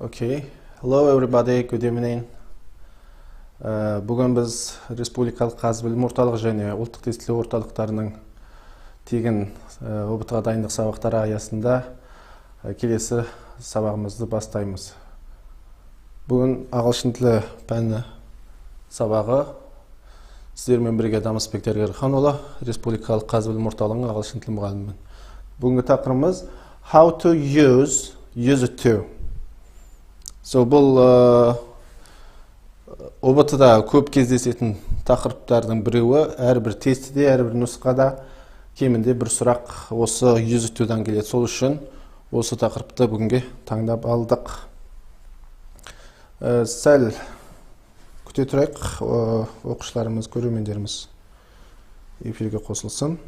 Okay. Hello everybody, good evening. Бүгін біз Республикалық QAZBILIM орталығы және ұлттық тестілеу орталықтарының тегін ОБТ-ға дайындық сабақтары аясында келесі сабағымызды бастаймыз. Бүгін ағылшын тілі пәні сабағы. Сіздермен бірге Дамысбек Дәрігерханұлы, Республикалық QAZBILIM орталығының ағылшын тілі мұғалімімін. Бүгінгі тақырыбымыз How to use it to. So, бұл ОБТ-да көп кездесетін тақырыптардың біреуі, әрбір тестіде, әрбір нұсқада кемінде бір сұрақ осы use it to-дан келеді. Сол үшін осы тақырыпты бүгінге таңдап алдық. Сәл күте тұрайық, оқушыларымыз, көрермендеріміз эфирге қосылсын.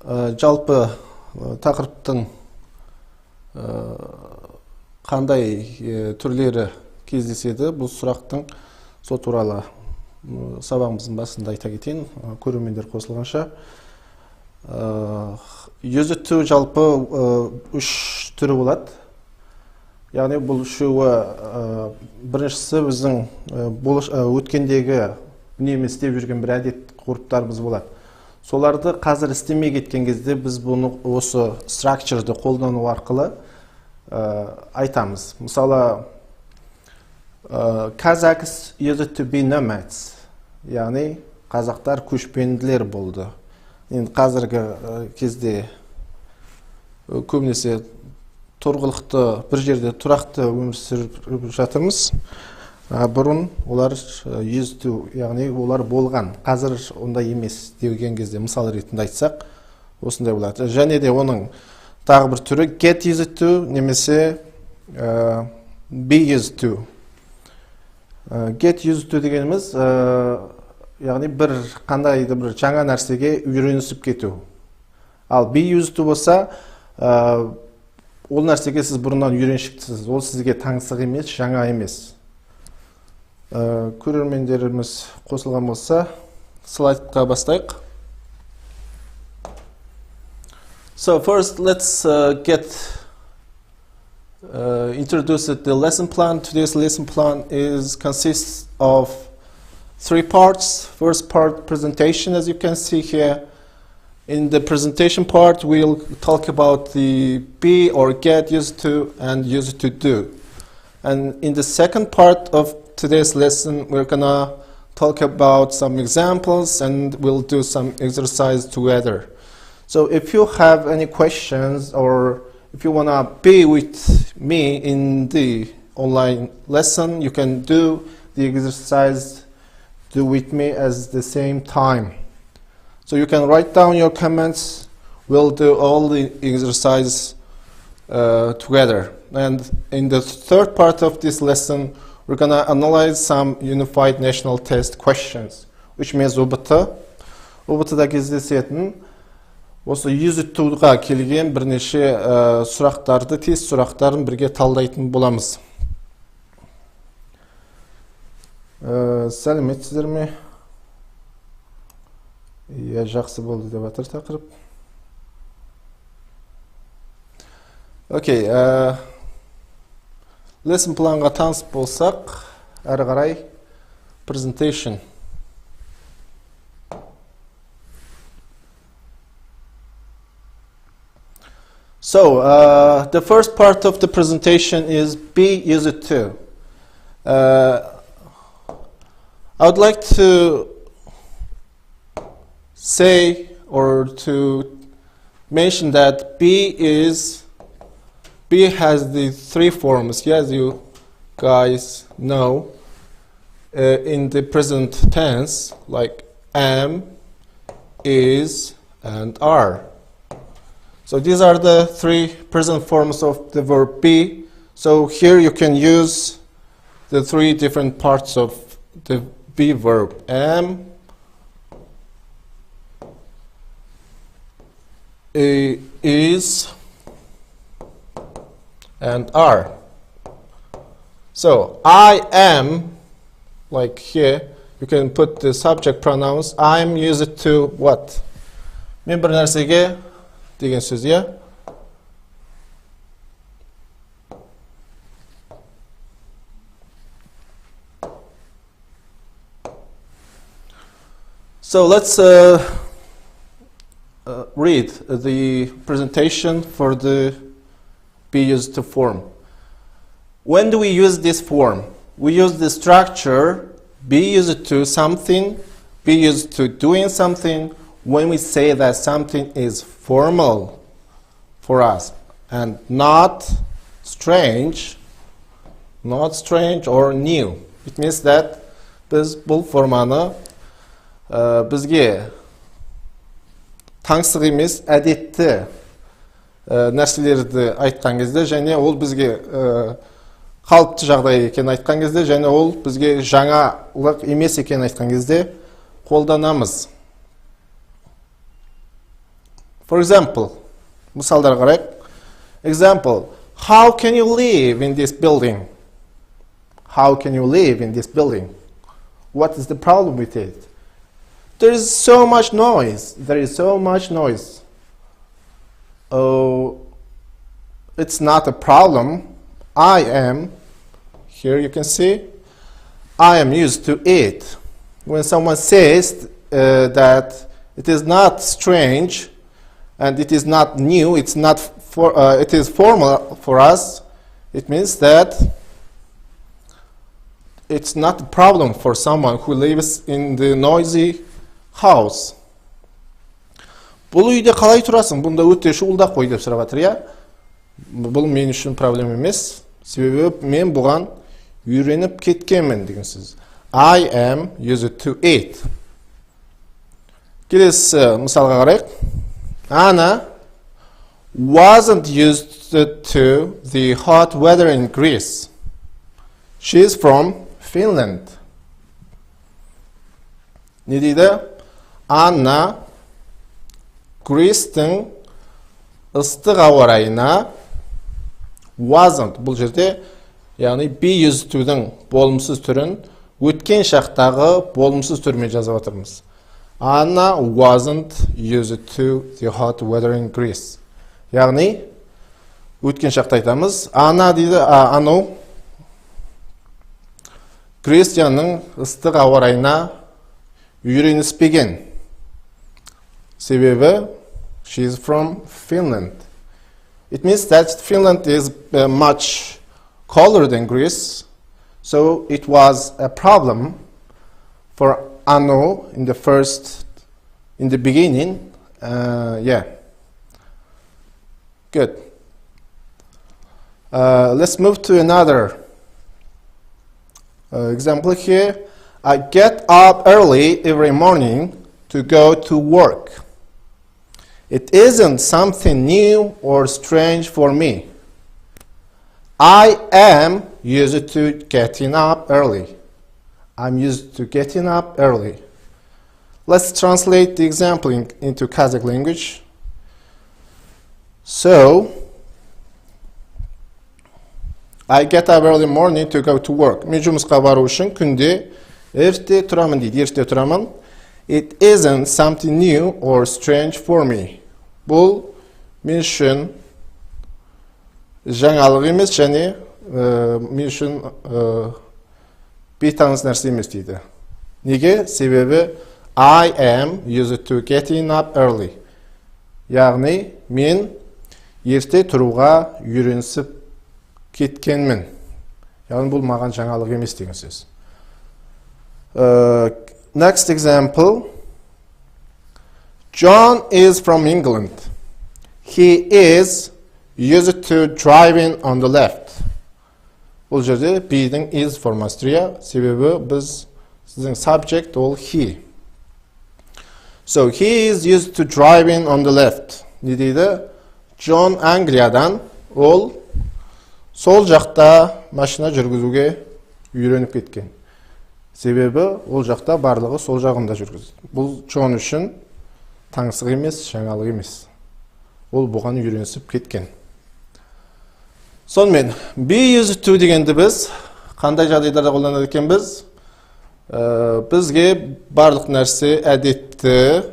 Жалпы тақырыптың қандай түрлері кездеседі, бұл сұрақтың сол туралы сабағымыздың басында айта кетейін, көрермендер қосылғанша. Use it to жалпы үш түрі болады. Яғни бұл үшеуі біріншісі біздің өткендегі үнемі істеп жүрген бір әдет ғұрыптарымыз болады. Соларды қазір істемей кеткен кезде біз бұны осы structure'ды қолдану арқылы айтамыз. Мысалы, Kazakhs used to be nomads. Яғни қазақтар көшпенділер болды. Енді қазіргі кезде көбінесе тұрғылықты бір жерде тұрақты өмір сүріп жатырмыз. Бұрын олар used to, яғни олар болған, қазір ондай емес деген кезде мысал ретінде айтсақ, осындай болады. Және де оның тағы бір түрі get used to немесе be used to. Get used to дегеніміз, яғни бір қандайды бір жаңа нәрсеге үйренісіп кету. Ал be used to болса, ол нәрсеге сіз бұрыннан үйреншіктісіз, ол сізге таңсық емес, жаңа емес. Көрермендеріміз қосылған болса, слайдқа бастайық. So first, let's get introduced the lesson plan. Today's lesson plan consists of 3 parts. First part, presentation, as you can see here. In the presentation part, we'll talk about the be or get used to and used to do. And in the second part of today's lesson, we're gonna talk about some examples and we'll do some exercise together. So if you have any questions or if you wanna be with me in the online lesson, you can do the exercise with me at the same time. So you can write down your comments. We'll do all the exercise together. And in the third part of this lesson, we're going to analyze some unified national test questions, which means ОБТ. ОБТ-да кездесетін осы use it to-ға келген бірнеше сұрақтарды, тест сұрақтарын бірге талдайтын боламыз. Сәлеметсіздер ме? Жақсы болды деп жатыр тақырып. Окей, lesson планға таныс болсақ, әрі қарай presentation. So, the first part of the presentation is be used to. I would like to say or to mention that be has the 3 forms, as you guys know, in the present tense, like am, is, and are. So these are the three present forms of the verb be. So here you can use the three different parts of the be verb. Am, is, and are. So I am, like here, you can put the subject pronouns. I am used to what? Men bir narsega degan so'z, ya? So let's read the presentation for the be used to form. When do we use this form? We use the structure be used to something, be used to doing something when we say that something is formal for us and not strange or new. It means that biz бұл форманы бізге таңсық емес, әдетті нәрселерді айтқан кезде, және ол бізге қалыпты жағдай екен айтқан кезде, және ол бізге жаңалық емес екен айтқан кезде қолданамыз. For example, мысалдар қарайық. Example, how can you live in this building? How can you live in this building? What is the problem with it? There is so much noise. There is so much noise. Oh, it's not a problem. I am, here you can see, I am used to it. When someone says that it is not strange and it is not new, it's not it is formal for us, it means that it's not a problem for someone who lives in the noisy house. Бұл үйде қалай тұрасың? Бұнда өте шуылдақ қой деп сұрап жатыр, я? Бұл мен үшін проблема емес. Себебі мен бұған үйреніп кеткенмін деген сөз. I am used to it. Келесі мысалға қарайық. Anna wasn't used to the hot weather in Greece. She is from Finland. Не дейді? Анна Грецтің ыстық ауа райына wasn't, бұл жерде, яғни be used to-дің болымсыз түрін өткен шақтағы болымсыз түрмен жазып отырмыз. Anna wasn't used to the hot weather in Greece. Яғни өткен шақта айтамыз. Анна дейді, анау Грецияның ыстық ауа райына үйреніспеген. Себебі she is from Finland. It means that Finland is much colder than Greece, so it was a problem for Anno in the beginning. Yeah. Good. Let's move to another example here. I get up early every morning to go to work. It isn't something new or strange for me. I am used to getting up early. I'm used to getting up early. Let's translate the example into Kazakh language. So, I get up early morning to go to work. Мен жұмысқа бару үшін күнде ерте тұрамын дейді, ерте тұрамын. It isn't something new or strange for me. Бұл мен үшін жаңалық емес, және мен үшін бейтаныс нәрсе емес дейді. Неге? Себебі I am used to getting up early. Яғни мен ерте тұруға үйренісіп кеткенмін. Яғни бұл маған жаңалық емес деген сөз. Next example. John is from England. He is used to driving on the left. Бұл жерде be'дің is формасыдыр, себебі сіздің subject ол he. So he is used to driving on the left. Не дейді? Джон Англиядан, ол сол жақта машина жүргізуге үйреніп кеткен. Себебі ол жақта барлығы сол жағында жүргізді. Бұл Джон үшін таңсық емес, жаңалық емес. Ол бұған үйренісіп кеткен. Сонымен, be used to дегенді біз қандай жағдайларда қолданады екенбіз? Бізге барлық нәрсе әдетті,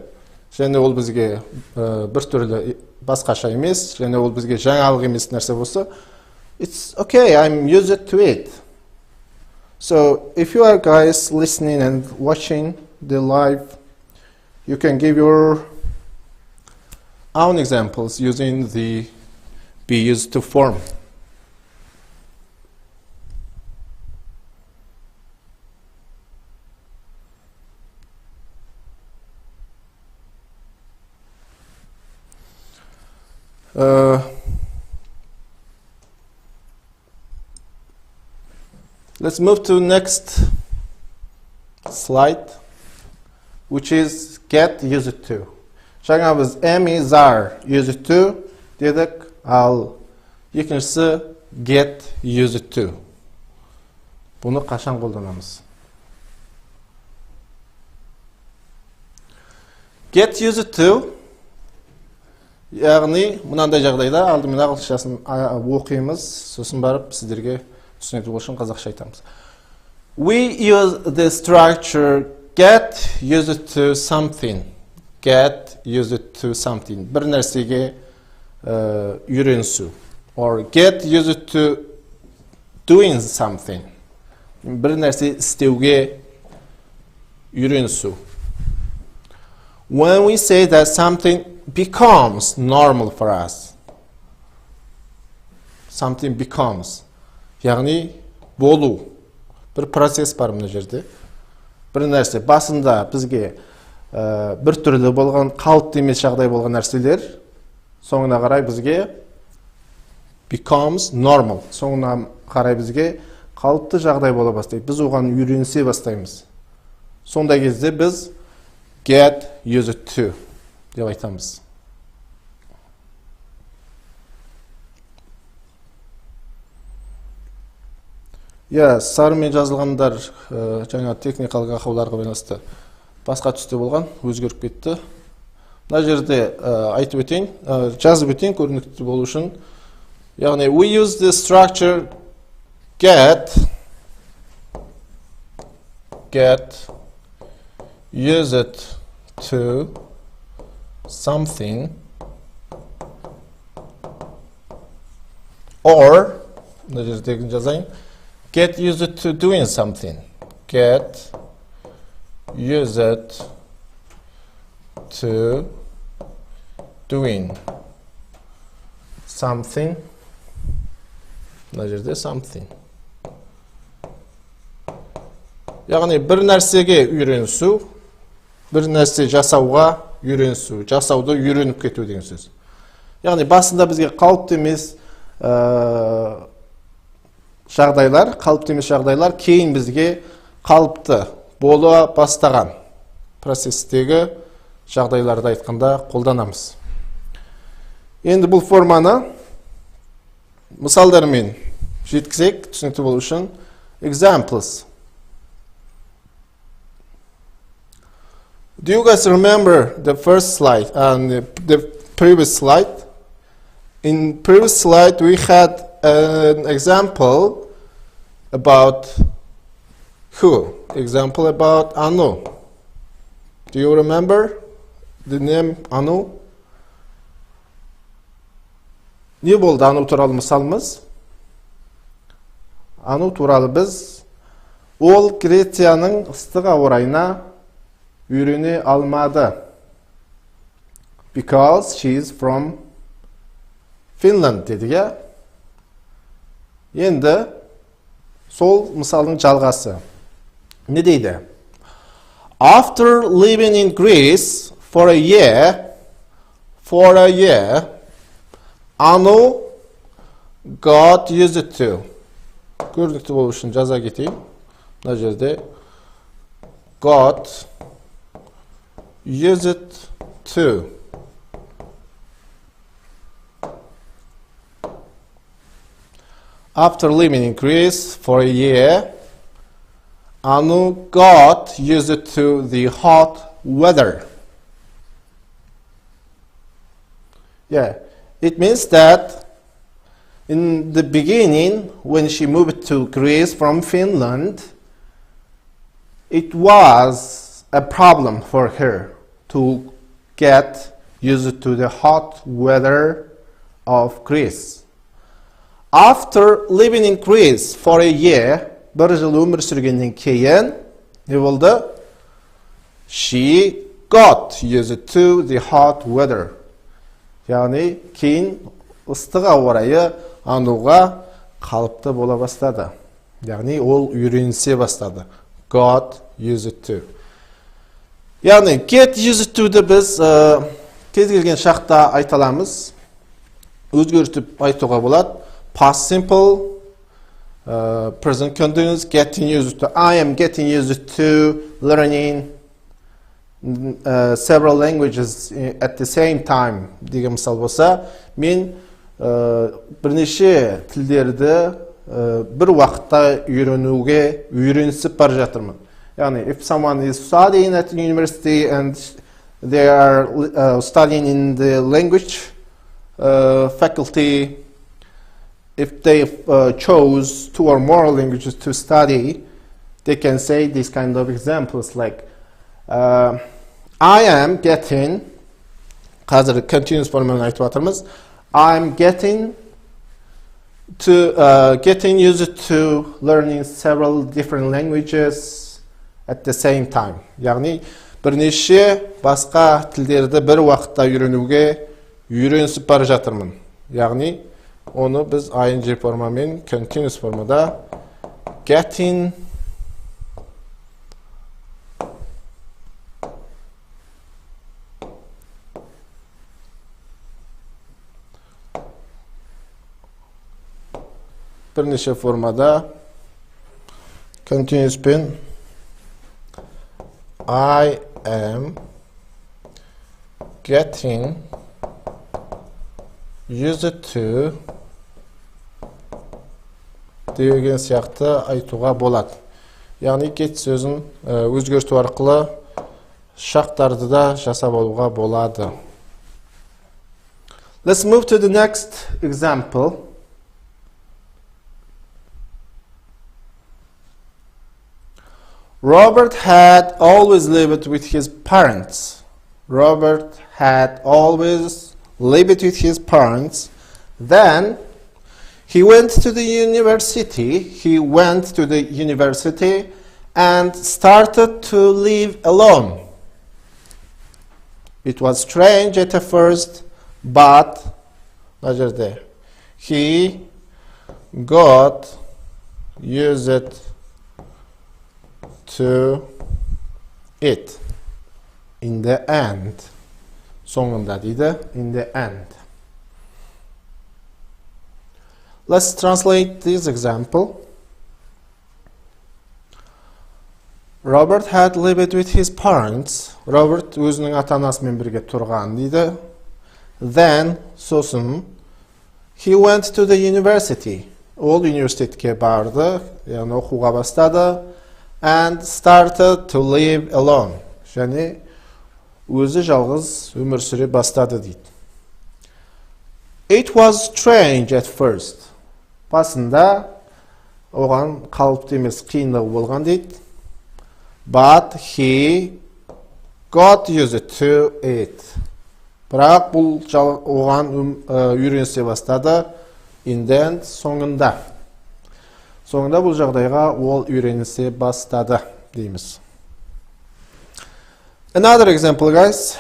және ол бізге бір түрлі басқаша емес, және ол бізге жаңалық емес нәрсе болса, it's okay, I'm used to it. So, if you are guys listening and watching the live, you can give your own examples using the be used to form. Let's move to next slide, which is get used to. Жаңа біз am is are used to дедік, ал екіншісі get used to. Бұны қашан қолданамыз? Get used to, яғни мынандай жағдайда алдымен ағылшыншасын оқимыз, сосын барып сіздерге түсінікті болсын қазақша айтамыз. We use the structure get used to something. Get used to something. Бір нәрсеге үйренісу. Or get used to doing something. Бір нәрсе істеуге үйренісу. When we say that something becomes normal for us. Something becomes. Яғни болу. Бір процесс бар мына жерде. Бір нәрсе басында бізге бір түрлі болған, қалыпты емес жағдай болған нәрселер соңына қарай бізге becomes normal. Соңына қарай бізге қалыпты жағдай бола бастайды. Біз оған үйренісе бастаймыз. Сондай кезде біз get used to деп айтамыз. Сарымен жазылғандар жаңа техникалық ақауларға байланысты басқа түсте болған, өзгеріп кетті. Мына жерде айтып өтейін, жазып өтейін көрнекті болу үшін. Яғни we use the structure get used to something or мына жердегі жазайын. Get used to doing something. Get used to doing something. Мына жерде something. Яғни бір нәрсеге үйренісу, бір нәрсе жасауға үйренісу, жасауды үйреніп кету деген сөз. Яғни басында бізге қалыпты емес жағдайлар, қалыпты емес жағдайлар кейін бізге қалыпты бола бастаған процестегі жағдайларды айтқанда қолданамыз. Енді бұл форманы мысалдармен жеткізек, түсінікті болу үшін. Examples. Do you guys remember the first slide and the previous slide? In previous slide we had an example about who? Example about Anu. Do you remember the name Anu? Не болды Ану туралы мысалымыз? Ану туралы біз ол Грецияның ыстық ауа райына үйрене алмады. Because she is from Finland дедік, я? Енді сол мысалдың жалғасы. Не дейді? After living in Greece for a year, Anu got used to. Көрнекті болу үшін жаза кетейін. Мына жерде got used to. After living in Greece for a year, Anu got used to the hot weather. Yeah, it means that in the beginning, when she moved to Greece from Finland, it was a problem for her to get used to the hot weather of Greece. After living in Greece for a year, bir yıl ömür sürgenden keyin ne oldu? She got used to the hot weather. Yani keyin ыстық ауа райы Ануға қалыпты бола бастады. Yani ол үйренісе бастады. Got used to. Yani get used to'ды biz kez kelген шақта айта аламыз. Өзгертіп айтуға болады. Past simple, present continuous, getting used to. I am getting used to learning several languages at the same time. Деген мысал болса, мен бірнеше тілдерді бір уақытта үйренісіп бара жатырмын. Yani if someone is studying at university and they are studying in the language faculty, if they chose 2 or more languages to study, they can say these kind of examples like I am getting, қазір continuous формамен айтып жатырмыз. I'm getting used to learning several different languages at the same time. Яғни бірнеше басқа тілдерді бір уақытта үйренісіп бара жатырмын. Яғни оны біз ing формамен continuous формада getting бірнеше формада continuous пен I am getting used to деген сияқты айтуға болады. Яғни get сөзін өзгерту арқылы шақтарды да жасап алуға болады. Let's move to the next example. Robert had always lived with his parents. Robert had always lived with his parents. Then he went to the university. He went to the university and started to live alone. It was strange at first, but he got used to it in the end. Sonunda дейді, in the end. Let's translate this example. Robert had lived with his parents. Robert өзінің ата-анасымен бірге тұрған дейді. Then, сосын, he went to the university. Ол университетке барды, яғни оқуға бастады. And started to live alone. Және өзі жалғыз өмір сүре бастады дейді. It was strange at first. Басында оған қалыпты емес қиындығы болған дейді. But he got used to it. Бірақ бұл оған үйренісе бастады. In the end, соңында. Соңында бұл жағдайға ол үйренісе бастады дейміз. Another example, guys.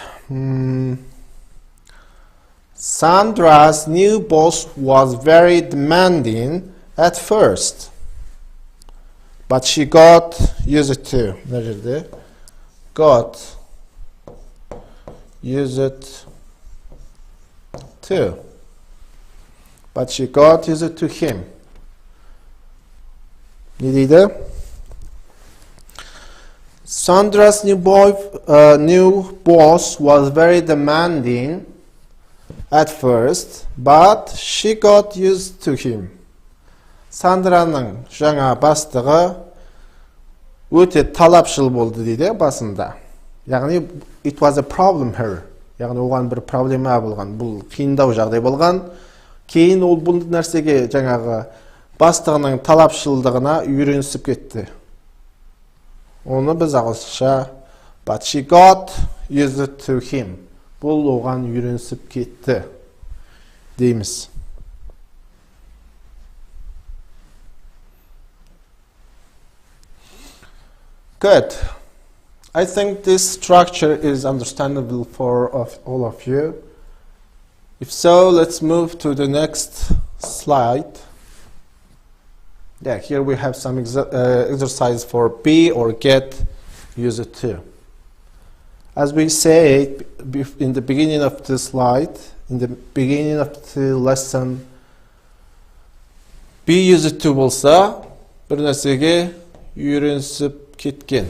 Sandra's new boss was very demanding at first, but she got used to. Got used to. But she got used to him. Ne deydi? Sandra's new boss was very demanding at first, but she got used to him. Сандраның жаңа бастығы өте талапшыл болды дейді басында. Яғни, it was a problem her. Яғни, оған бір проблема болған, бұл қиындау жағдай болған. Кейін ол бұл нәрсеге жаңағы бастығының талапшылдығына үйренісіп кетті. Оны біз ағылшынша but she got used to him. Бұл оған үйренісіп кетті дейміз. Good. I think this structure is understandable for all of you. If so, let's move to the next slide. Yeah, here we have some exercise for be or get used to. As we said in the beginning of the slide, in the beginning of the lesson, be used to болса, бір нәрсеге үйренісіп кеткен.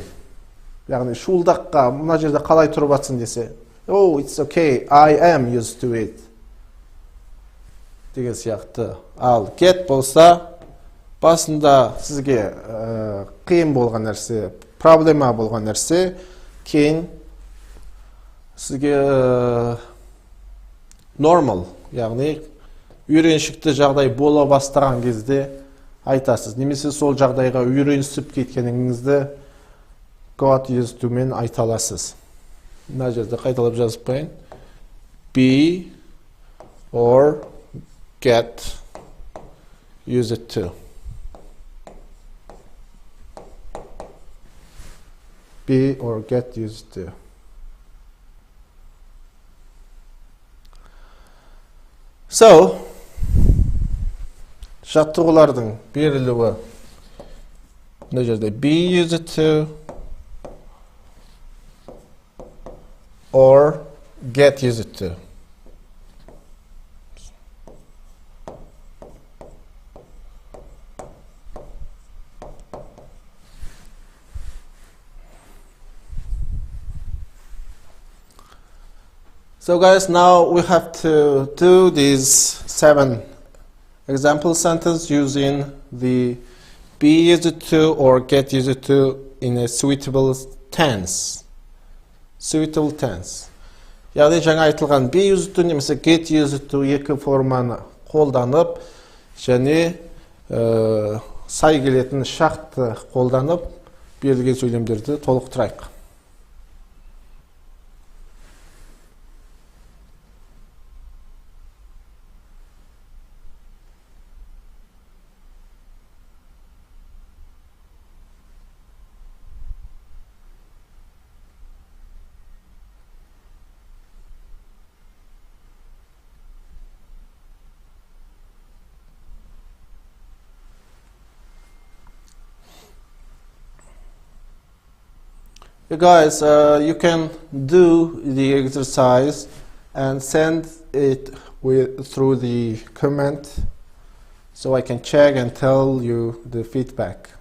Яғни, шуылдаққа мына жерде қалай тұрып атсын десе, oh, it's okay, I am used to it. Деген сияқты. Ал get болса, басында сізге қиын болған нәрсе, проблема болған нәрсе, кейін сізге normal, яғни үйреншікті жағдай бола бастаған кезде айтасыз. Немесе сол жағдайға үйренісіп кеткеніңізді got used to мен айта аласыз. Мына жерде қайталап жазып қойын. Be or get used to. Be or get used to. So, жаттығулардың берілуі мына жерде be used to or get used to. So guys, now we have to do these 7 example sentences using the be used to or get used to in a suitable tense. Suitable tense. Яғни жаңа айтылған be used to немесе get used to екі форманы қолданып және сай келетін шақты қолданып берілген сөйлемдерді толықтырайық. You guys, you can do the exercise and send it through the comment so I can check and tell you the feedback.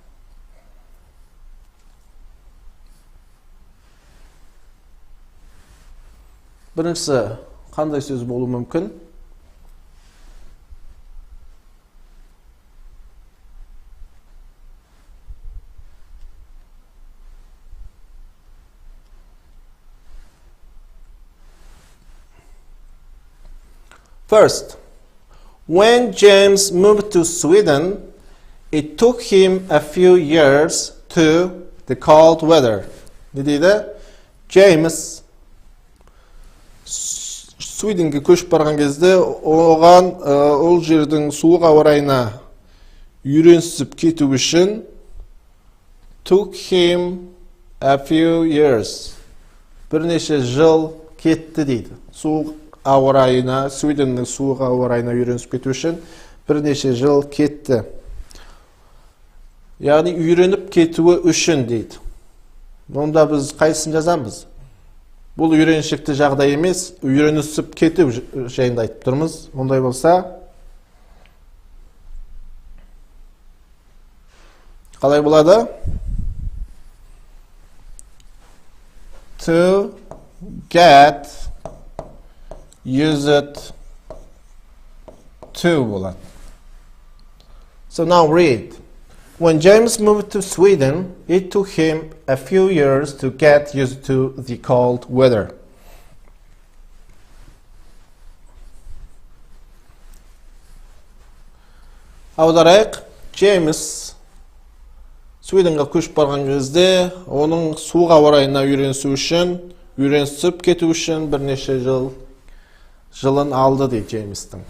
Біріншісі, қандай сөз болуы мүмкін? First, when James moved to Sweden, it took him a few years to the cold weather. Ne deydi? James Swedенге көшіп барған кезде оған ол жердің суық ауа райына үйренісіп кету үшін took him a few years. Бірнеше жыл кетті дейді. Суық ауа райына, Swedеннің суық ауа райына үйренісіп кету үшін бірнеше жыл кетті. Яғни үйреніп кетуі үшін дейді. Онда біз қайсысын жазамыз? Бұл үйреншікті жағдай емес, үйренісіп кету жайында айтып тұрмыз. Ондай болса, қалай болады? To get used to болады. So now read. When James moved to Sweden, it took him a few years to get used to the cold weather. Аударайық, Джеймс Свиденге көшіп барған кезде, оның суға орайына үйренісіп кету үшін бірнеше жылын алды дейді Джеймстің.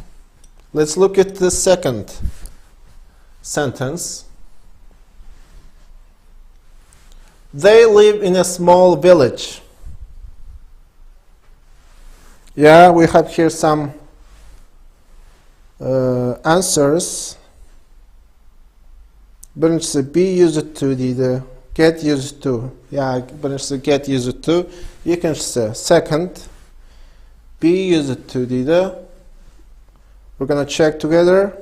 Let's look at the second sentence. They live in a small village. Yeah, we have here some answers. Birincisi be used to дейді, get used to. Yeah, birincisi get used to. İkincisi second be used to дейді. We're gonna check together.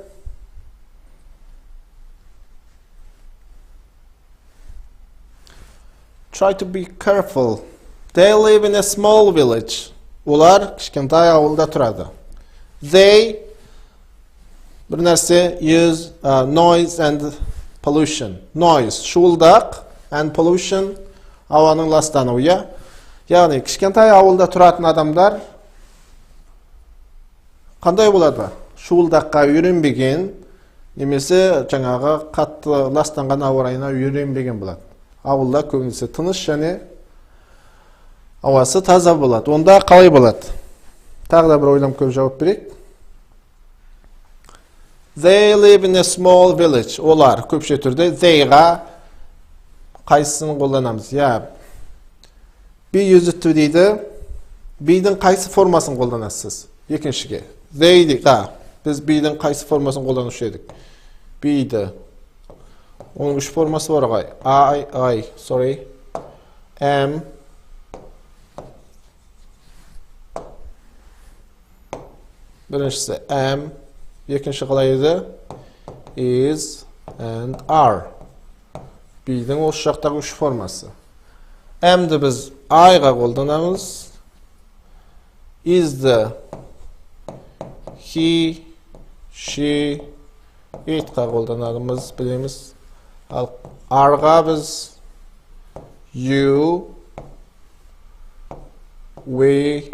Try to be careful. They live in a small village. Олар кішкентай ауылда тұрады. They bir нәрсе use noise and pollution. Noise, шуылдақ, and pollution, ауаның ластануы. Яғни, кішкентай ауылда тұратын адамдар қандай болады? Шуылдаққа үйренбеген, немесе жаңағы қатты ластанған ауа райына үйренбеген болады. Ауылда көбінесе тыныш және ауасы таза болады. Онда қалай болады? Тағы да бір ойлам көп жауап берейік. They live in a small village. Олар көпше түрде they-ға қайсысын қолданамыз? Be used to дейді. Be-дің қайсы формасын қолданасыз? Екіншіге. They-ға біз be-дің қайсы формасын қолданушы едік? Be-ді. Оның үш формасы бар ғой. Am. Біріншісі am. Екінші қалай еді? Is and are. Be-дің осы жақтағы үш формасы. Am-ді біз I-ға қолданамыз. Is-ді he, she, it-ға қолданарымыз білеміз. Ал are-ға біз you, we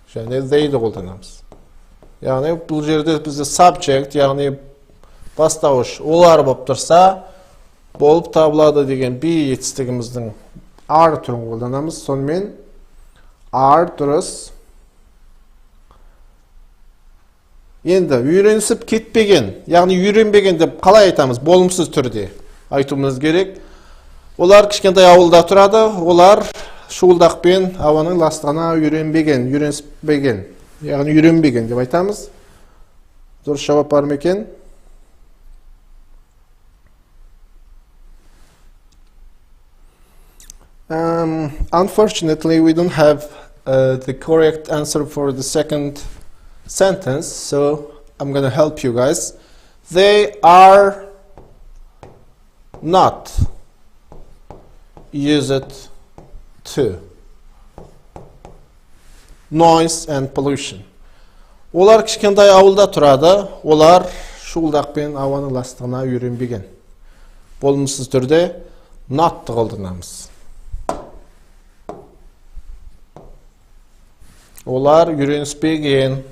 және they-ді қолданамыз. Яғни бұл жерде бізде subject, яғни бастауыш олар болып тұрса, болып табылады деген be етістігіміздің are түрін қолданамыз. Сонымен are дұрыс. Енді үйренісіп кетпеген, яғни үйренбеген деп қалай айтамыз? Болымсыз түрде айтуымыз керек. Олар кішкентай ауылда тұрады, олар шуылдақпен ауаның ластығына үйреніспеген. Яғни үйренбеген деп айтамыз. Дұрыс жауап бар ма екен? Unfortunately, we don't have the correct answer for the second sentence, so I'm going to help you guys. They are not used to noise and pollution. Олар кішкентай ауылда тұрады, олар шуылдақпен ауаның ластығына үйренбеген. Болымсыз түрде not-ты қолданамыз. Олар үйреніспеген.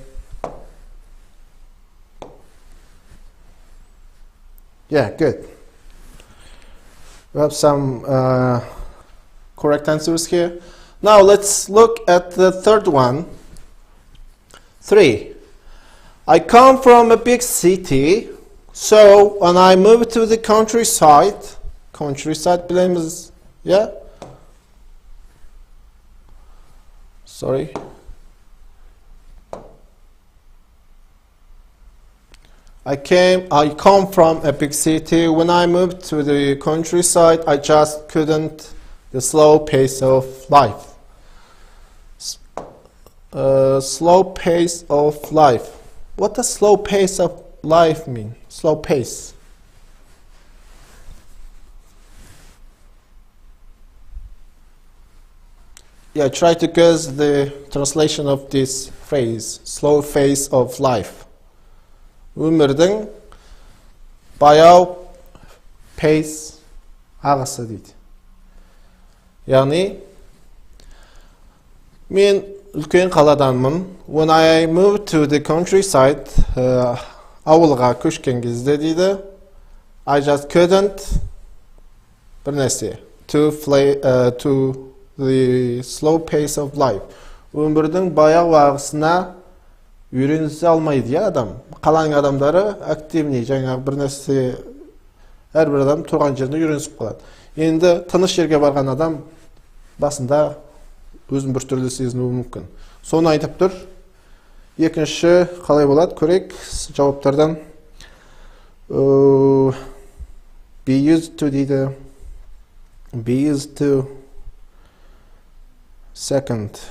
Yeah, good. We have some correct answers here. Now let's look at the third one. 3. I come from a big city, so when I moved to the countryside bilemiz, yeah? Sorry. I come from a big city. When I moved to the countryside, I just couldn't the slow pace of life. Slow pace of life. What does slow pace of life mean? Slow pace. Yeah, try to guess the translation of this phrase. Slow pace of life. Өмірдің Баяу, pace, ағысы дейді. Яғни, мен үлкен қаладанмын. When I moved to the countryside, ауылға көшкен кезде дейді, I just couldn't бір нәрсе to the slow pace of life. Өмірдің баяу ағысына үйренісе алмайды, адам. Қаланың адамдары активней, жаңағы бір нәрсе, әрбір адам тұрған жерінде үйренісіп қалады. Енді тыныш жерге барған адам басында өзін бір түрлі сезінуі мүмкін. Соны айтып тұр. Екінші қалай болады? Көрейік жауаптардан. Be used to дейді. Be used to. Second.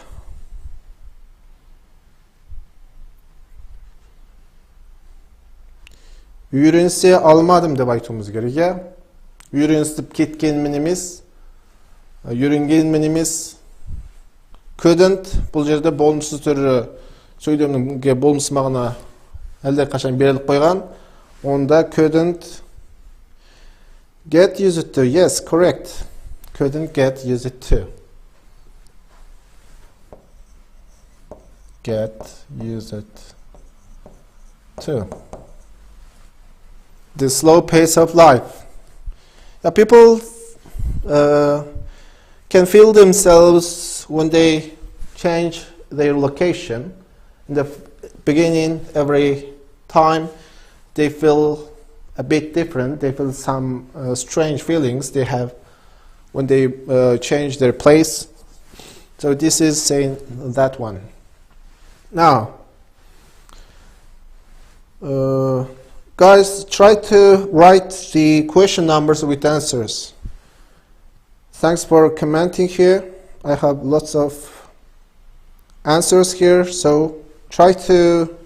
Үйренсе алмадым деп айтуымыз керек. Үйренісіп кеткенмен емес, үйренгенмен емес. Couldn't бұл жерде болымсыз түрі сөйлемге болмыс мағына әлде қашан беріліп қойған. Онда couldn't get used to. Yes, correct. Couldn't get used to. Get used to. The slow pace of life. People can feel themselves when they change their location. In the beginning, every time they feel a bit different. They feel some strange feelings they have when they change their place. So this is saying that one. Now, guys, try to write the question numbers with answers. Thanks for commenting here. I have lots of answers here, so try to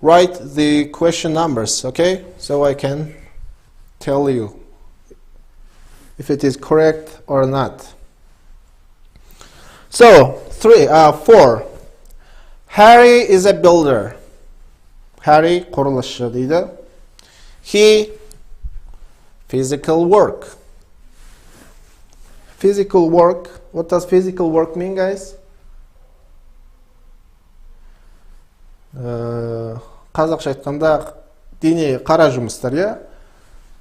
write the question numbers, okay? So I can tell you if it is correct or not. So, 4. Harry is a builder. Harry құрылысшы дейді. He, physical work. Physical work. What does physical work mean, guys? Қазақша айтқанда дене қара жұмыстар, я?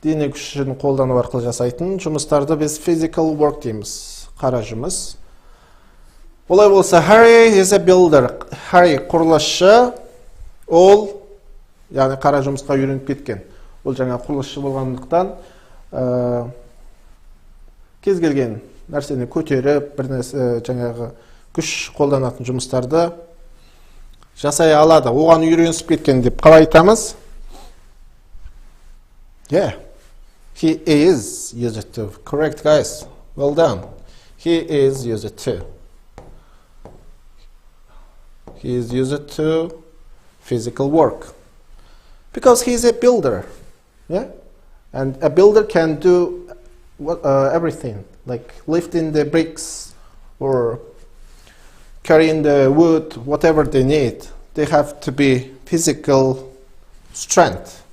Дене күшін қолдану арқылы жасайтын жұмыстарды біз physical work дейміз. Қара жұмыс. Олай болса, Harry is a builder. Harry құрылысшы. Ол, яғни қара жұмысқа үйреніп кеткен. Ол жаңа құрылысшы болғандықтан кез келген нәрсені көтеріп, бір нәрсе жаңағы күш қолданатын жұмыстарды жасай алады. Оған үйренісіп кеткен деп қалай айтамыз? Yeah. He is used to. Correct, guys. Well done. He is used to. He is used to physical work. Because he is a builder. Yeah? And a builder can do everything. Like lifting the bricks or carrying the wood, whatever they need. They have to be physical strength.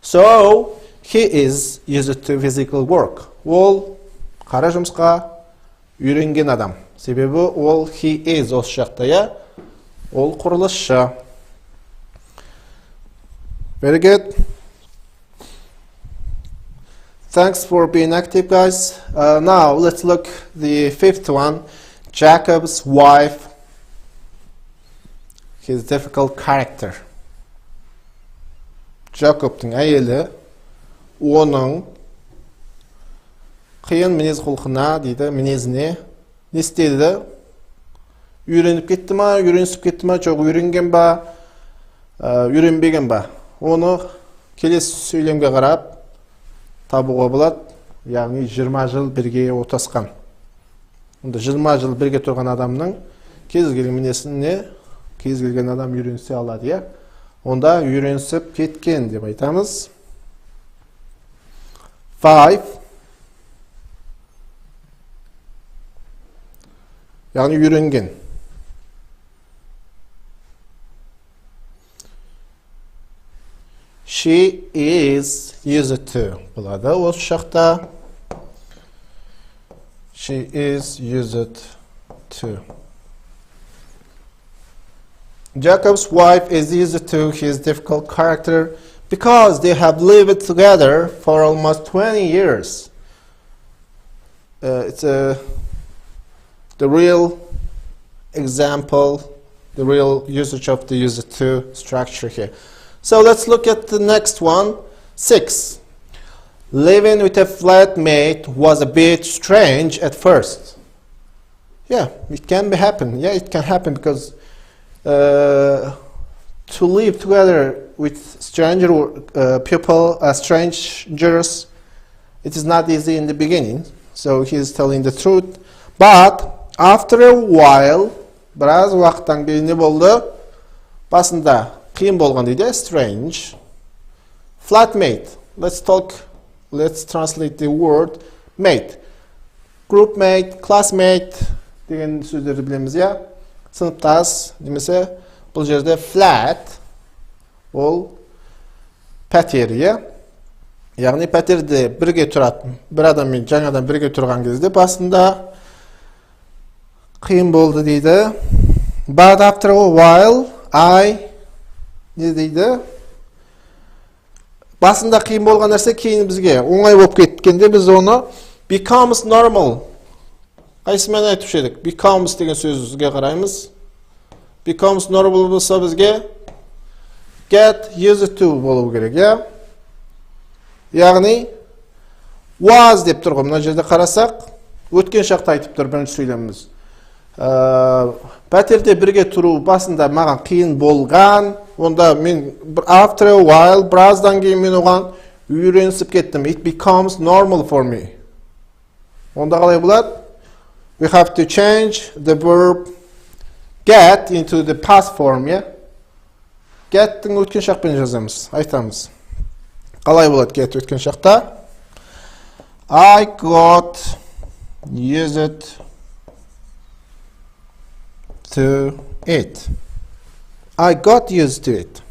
So, he is used to physical work. Ол қара жұмысқа үйренген адам. Себебі ол he is осы жақта, я? Ол құрылысшы. Very good. Thanks for being active, guys. Now, let's look the 5th one. Jacob's wife. His difficult character. Jacob'тың әйелі оның қиын мінез құлқына дейді, мінезіне не істеді? Үйреніп кетті ма, үйренісіп кетті ма, жоқ үйренген ба, үйренбеген ба? Оны келесі сөйлемге қарап табуға болады. Яғни 20 жыл бірге отасқан. Онда 20 жыл бірге тұрған адамның кез келген мінезіне кез келген адам үйренісе алады, я? Онда үйренісіп кеткен деп айтамыз. 5. Яғни үйренген. She is used to. Болады осы шақта. She is used to. Jacob's wife is used to his difficult character because they have lived together for almost 20 years. It's the real example, the real usage of the used to structure here. So let's look at the next one. 6. Living with a flatmate was a bit strange at first. Yeah, it can happen. Yeah, it can happen because to live together with strangers, it is not easy in the beginning. So he is telling the truth. But after a while, біраз уақыттан кейін не болды? Басында қиын болған дейді, strange. Flatmate. Let's translate the word mate. Groupmate, classmate деген сөздерді білеміз, я. Сыныптас, немесе бұл жерде flat, ол пәтер, я. Яғни пәтерде бірге тұратын, бір адаммен жаңадан бірге тұрған кезде басында қиын болды дейді. But after a while, не дейді? Басында қиын болған нәрсе кейін бізге оңай болып кеткенде біз оны becomes normal. Қайсымен айтып едік? Becomes деген сөзге қараймыз. Becomes normal болса бізге get used to болу керек, я? Яғни was деп тұр ғой. Мына жерде қарасақ, өткен шақта айтып тұр бірінші сөйлеміміз. Пәтерде бірге тұру басында маған қиын болған. Онда мен after a while, біраздан кейін мен оған үйренісіп кеттім. It becomes normal for me. Онда қалай болады? We have to change the verb get into the past form, yeah? Get-тің өткен шақпен жазамыз, айтамыз. Қалай болады get өткен шақта? I got used to it. I got used to it.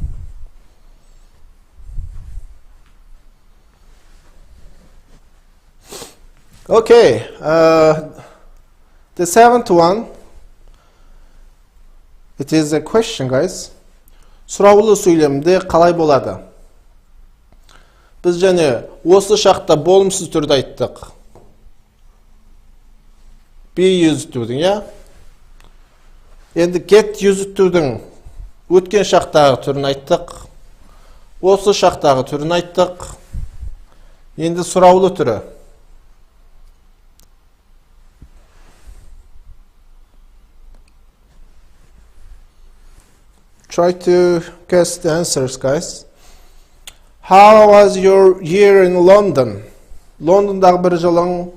Okay, the 7th one, it is a question, guys. Сұраулы сөйлемде қалай болады? Біз және осы шақта болымсыз түрде айттық. Be used to, я? Енді get used to-дің өткен шақтағы түрін айттық. Осы шақтағы түрін айттық. Енді сұраулы түрі. Try to guess the answers, guys. How was your year in London? Лондондағы бір жылың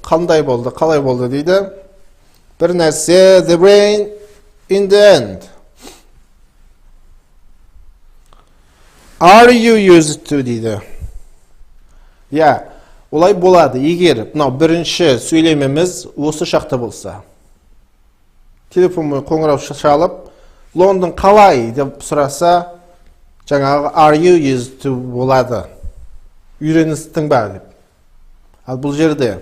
қандай болды, қалай болды дейді. Bir нәрсе, the rain in the end. Are you used to дейді. Я, олай болады, егер бірінші сөйлемеміз осы шақта болса. Телефонмен қоңырау шалып, Лондон қалай деп сұраса, жаңағы are you used to болады. Үйреністің ба деп. Ал бұл жерде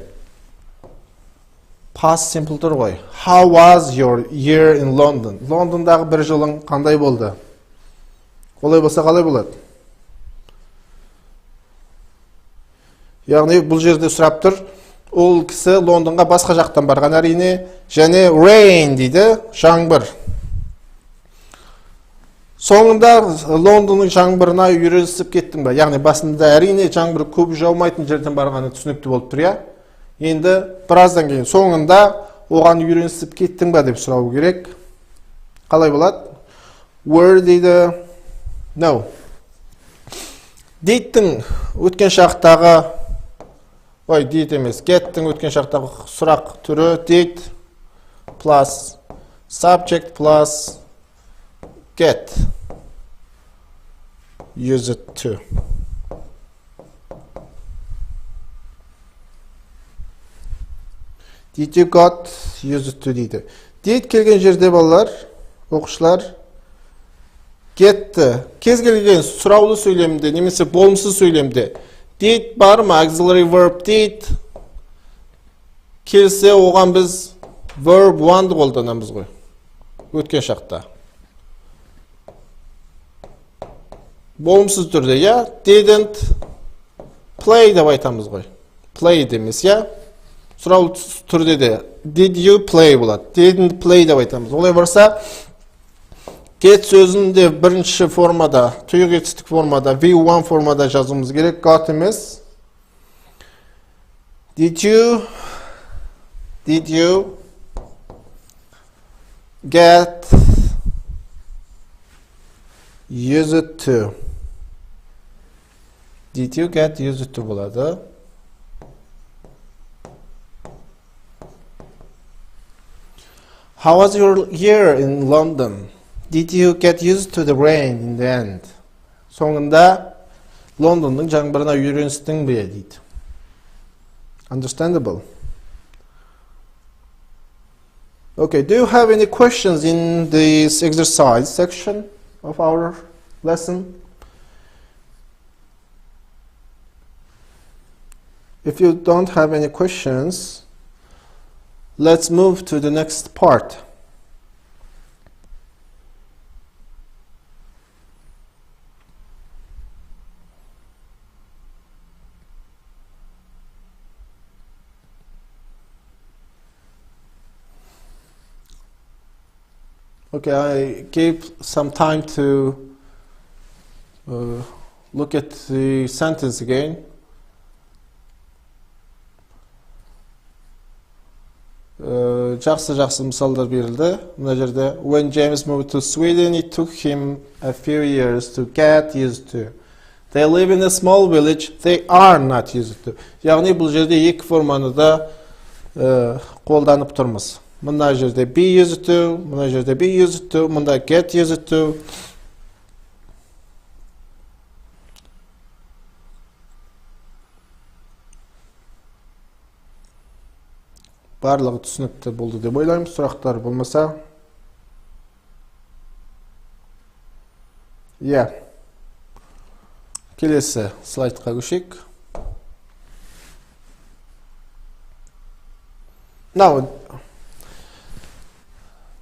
past simple тұр ғой. How was your year in London? Лондондағы бір жылың қандай болды? Олай болса қалай болады? Яғни бұл жерде сұрап тұр. Ол кісі Лондонға басқа жақтан барған әрине. Және rain дейді, жаңбыр. Соңында Лондонның жаңбырына үйренісіп кеттім ба? Яғни басында әрине жаңбыр көп жаумайтын жерден барғаны түсінікті болып тұр, я? Енді біраздан кейін соңында оған үйренісіп кеттің ба деп сұрау керек. Қалай болады? Were дейді. No. Did-тің өткен шақтағы, did емес, get-тің өткен шақтағы сұрақ түрі did plus subject plus get used to. Did you got used to дейді. Did келген жерде балалар, оқушылар, Кетті. Кез келген сұраулы сөйлемде, немесе болымсыз сөйлемде. Did бар ма? Auxiliary verb did. Келсе, оған біз verb one'ды қолданамыз ғой. Өткен шақта. Болымсыз түрде, я? Didn't play деп айтамыз ғой. Play демес, я? Сұраулы түрде де. Did you play болады. Didn't play деп айтамыз. Олай барса, get сөзінде бірінші формада, тұйық етістік формада, V1 формада жазуымыз керек. Got емес. Did you get used to? Did you get used to болады. How was your year in London? Did you get used to the rain in the end? Соңында Лондонның жаңбырына үйреністің бе дейді. Understandable. Okay, do you have any questions in this exercise section of our lesson? If you don't have any questions, let's move to the next part. Okay, I gave some time to look at the sentence again. Жақсы мысалдар берілді. Мына жерде, when James moved to Sweden, it took him a few years to get used to. They live in a small village, they are not used to. Яғни бұл жерде екі форманы да қолданып тұрмыз. Мына жерде be used to, мына жерде be used to, мында get used to. Барлығы түсінікті болды деп ойлаймын. Сұрақтар болмаса. Келесі слайдқа көшейік. Now,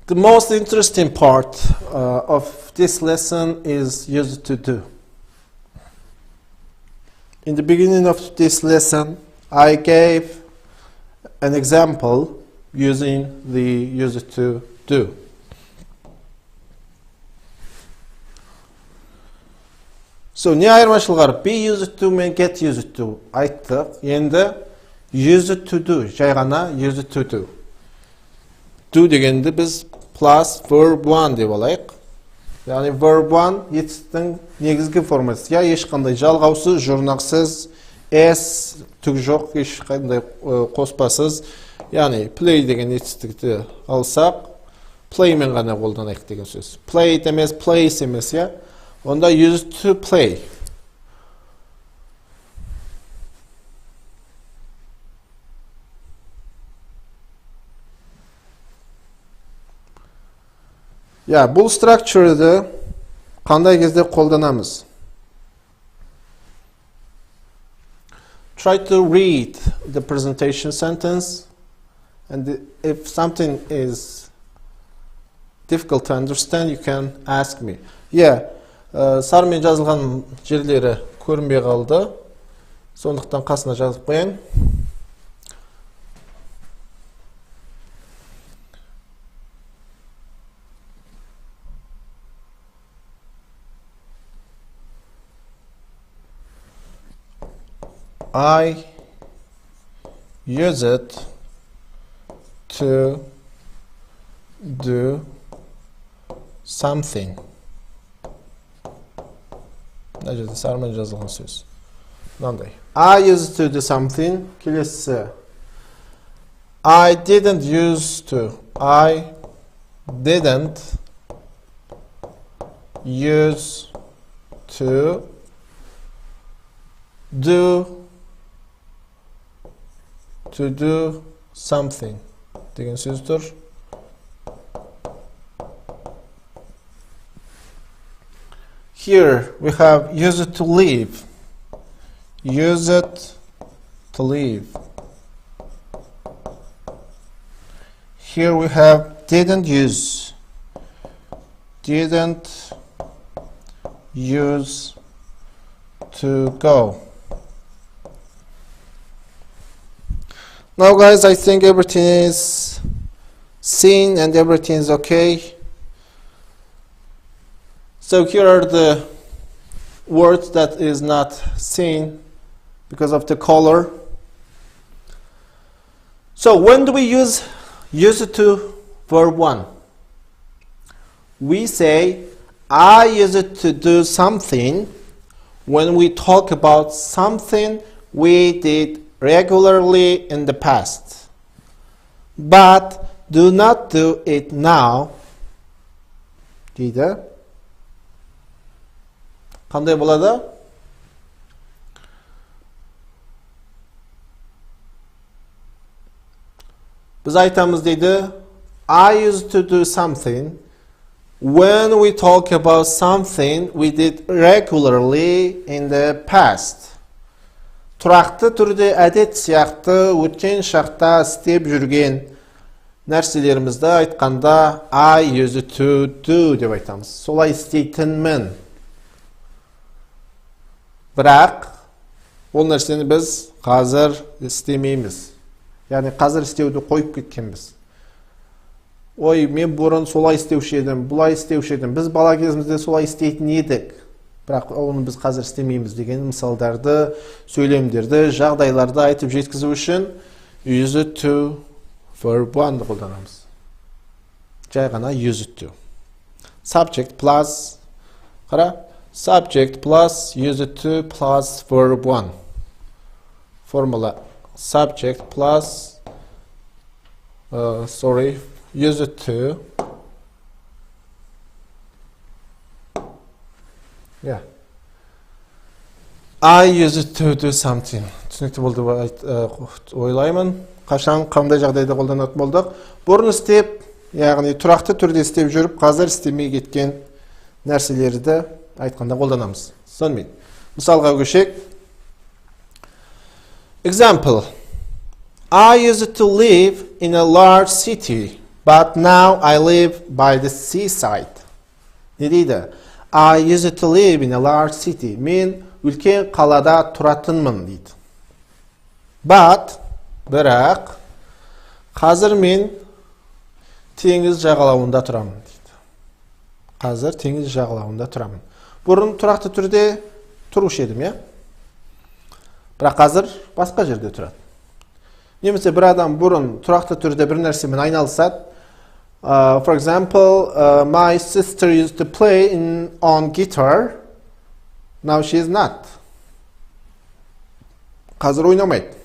the most interesting part of this lesson is used to do. In the beginning of this lesson, I gave an example using the used to do. So, не айырмашылығы be used to мен get used to айттық. Енді used to do, жай ғана used to do. Do дегенді біз plus verb one деп алайық. Яғни verb one етістің негізгі формасы. Я ешқандай жалғаусыз, жұрнақсыз, S түк жоқ, ешқандай қоспасыз. Яғни play деген етістікті алсақ, play мен ғана қолданайық деген сөз. Play емес, place емес, я? Онда used to play. Бұл structure'ды қандай кезде қолданамыз? Try to read the presentation sentence, and if something is difficult to understand, you can ask me. Сармен жазылған жерлері көрінбей қалды. Сондықтан қасына жазып қояйын. I use it to do something. Мына жерде сармен жазылған сөз. Мынандай. I used to do something. Келесі. I didn't use to. I didn't use to do something деген сөз тұр. Here we have used to live. Used to live. Here we have didn't use. Didn't use to go. Now guys, I think everything is seen and everything is okay. So here are the words that is not seen because of the color. So when do we use to verb 1? We say I used to do something when we talk about something we did regularly in the past, but do not do it now. дейді. Қандай болады? Біз айтамыз дейді, I used to do something when we talk about something we did regularly in the past. Тұрақты түрде әдет сияқты өткен шақта істеп жүрген нәрселерімізді айтқанда I used to do деп айтамыз. Солай істейтінмін. Бірақ ол нәрсені біз қазір істемейміз. Яғни қазір істеуді қойып кеткенбіз. Ой, мен бұрын солай істеуші едім, бұлай істеуші едім. Біз бала кезімізде солай істейтін едік. Бірақ оны біз қазір істемейміз деген мысалдарды, сөйлемдерді, жағдайларды айтып жеткізу үшін used to verb 1-ды қолданамыз. Жай ғана used to. Subject plus, қара, subject plus used to plus verb 1. Формула subject plus used to, yeah, I used to do something. Түсінікті болды ойлаймын. Қашан қандай жағдайда қолданатын болдық? Бұрын істеп, яғни тұрақты түрде істеп жүріп, қазір істемей кеткен нәрселерді айтқанда қолданамыз. Сонымен, мысалға көшек. Example. I used to live in a large city, but now I live by the seaside. Не дейді? I used to live in a large city. Мен үлкен қалада тұратынмын дейді. But, бірақ, қазір мен теңіз жағалауында тұрамын дейді. Қазір теңіз жағалауында тұрамын. Бұрын тұрақты түрде тұрушы едім, я? Бірақ қазір басқа жерде тұрады. Немесе бір адам бұрын тұрақты түрде бір нәрсемен айналысады. For example, my sister used to play on guitar. Now she is not. Қазір ойнамайды.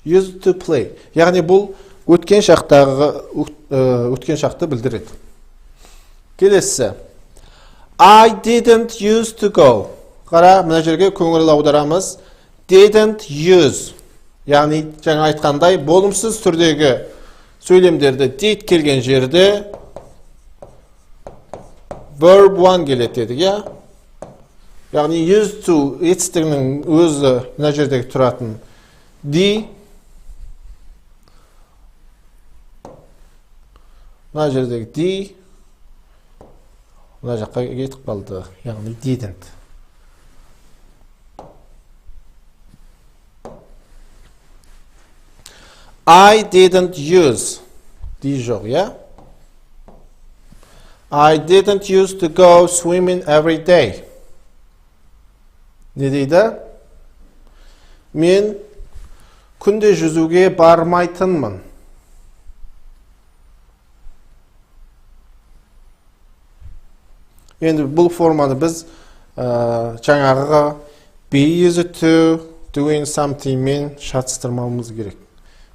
Used to play. Яғни бұл өткен шақты білдіреді. Келесі. I didn't used to go. Қара, мына жерге көңіл аударамыз. Didn't use. Яғни жаңа айтқандай болымсыз түрдегі сөйлемдерді did келген жерде verb 1 келеді дедік, я? Яғни used to етістігінің өзі мына жердегі тұратын D. Мына жердегі D. Мына жаққа кетіп қалды. Яғни didn't. I didn't use. D жоқ, я? I didn't used to go swimming every day. Не дейді? Мен күнде жүзуге бармайтынмын. Енді бұл форманы біз жаңағыға be used to doing something мен шатыстырмауымыз керек.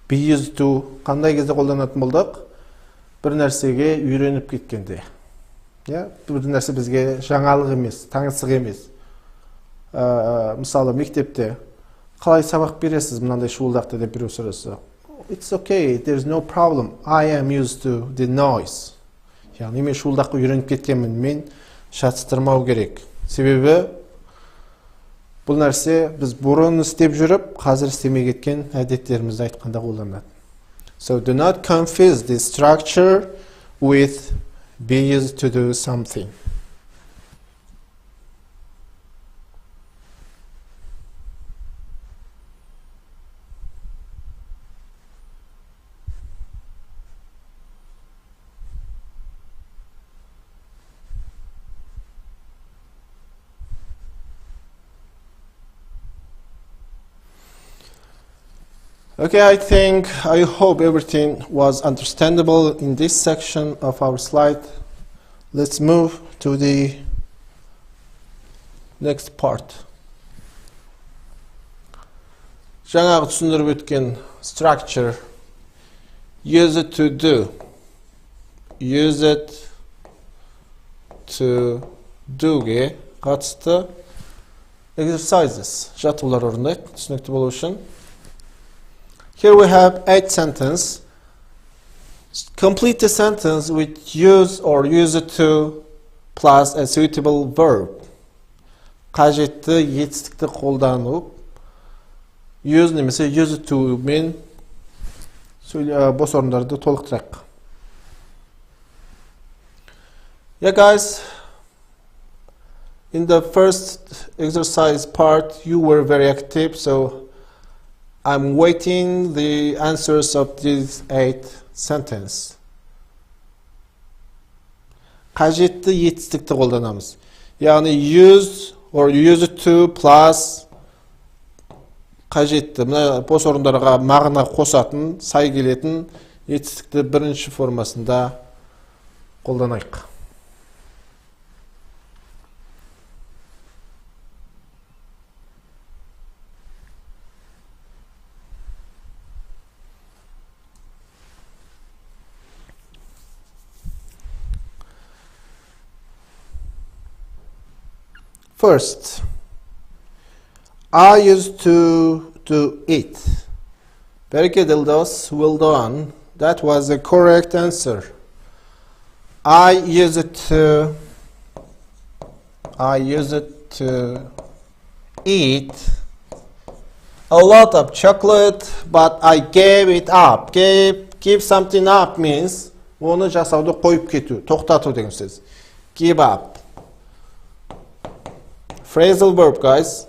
Be used to қандай кезде қолданатын болдық? Бір нәрсеге үйреніп кеткенде. Бір нәрсе бізге жаңалық емес, таңсық емес. Мысалы, мектепте қалай сабақ бересіз, мынандай шуылдақты деп біреу сұраса. It's okay, there's no problem. I am used to the noise. Яғни мен шуылдаққа үйреніп кеткенмін, мен шатыстырмау керек. Себебі бұл нәрсе біз бұрын істеп жүріп, қазір істемей кеткен әдеттерімізді айтқанда қолданады. So do not confuse this structure with be used to do something. Okay, I hope everything was understandable in this section of our slide. Let's move to the next part. Жаңағы түсіндіріп өткен structure, use it to do. Use it to do'ге қатысты exercises, жаттығулар орындайық, түсінікті болу үшін. Here we have 8 sentences. Complete the sentence with use or use it to plus a suitable verb. Қажетті етістікті қолдану. Use немесе use it to мен бос орындарды толықтырайық. Yeah, guys. In the first exercise part, you were very active, so I'm waiting the answers of these 8 sentences. Қажетті етістікті қолданамыз. Яғни use or use it to plus қажетті. Мына бос орындарға мағына қосатын, сай келетін етістікті бірінші формасында қолданайық. First, I used to eat. Very good, Ildos. Well done. That was the correct answer. I used to eat a lot of chocolate, but I gave it up. Give something up means оны жасауды қойып кету, тоқтату деген сөз. Give up. Phrasal verb, guys.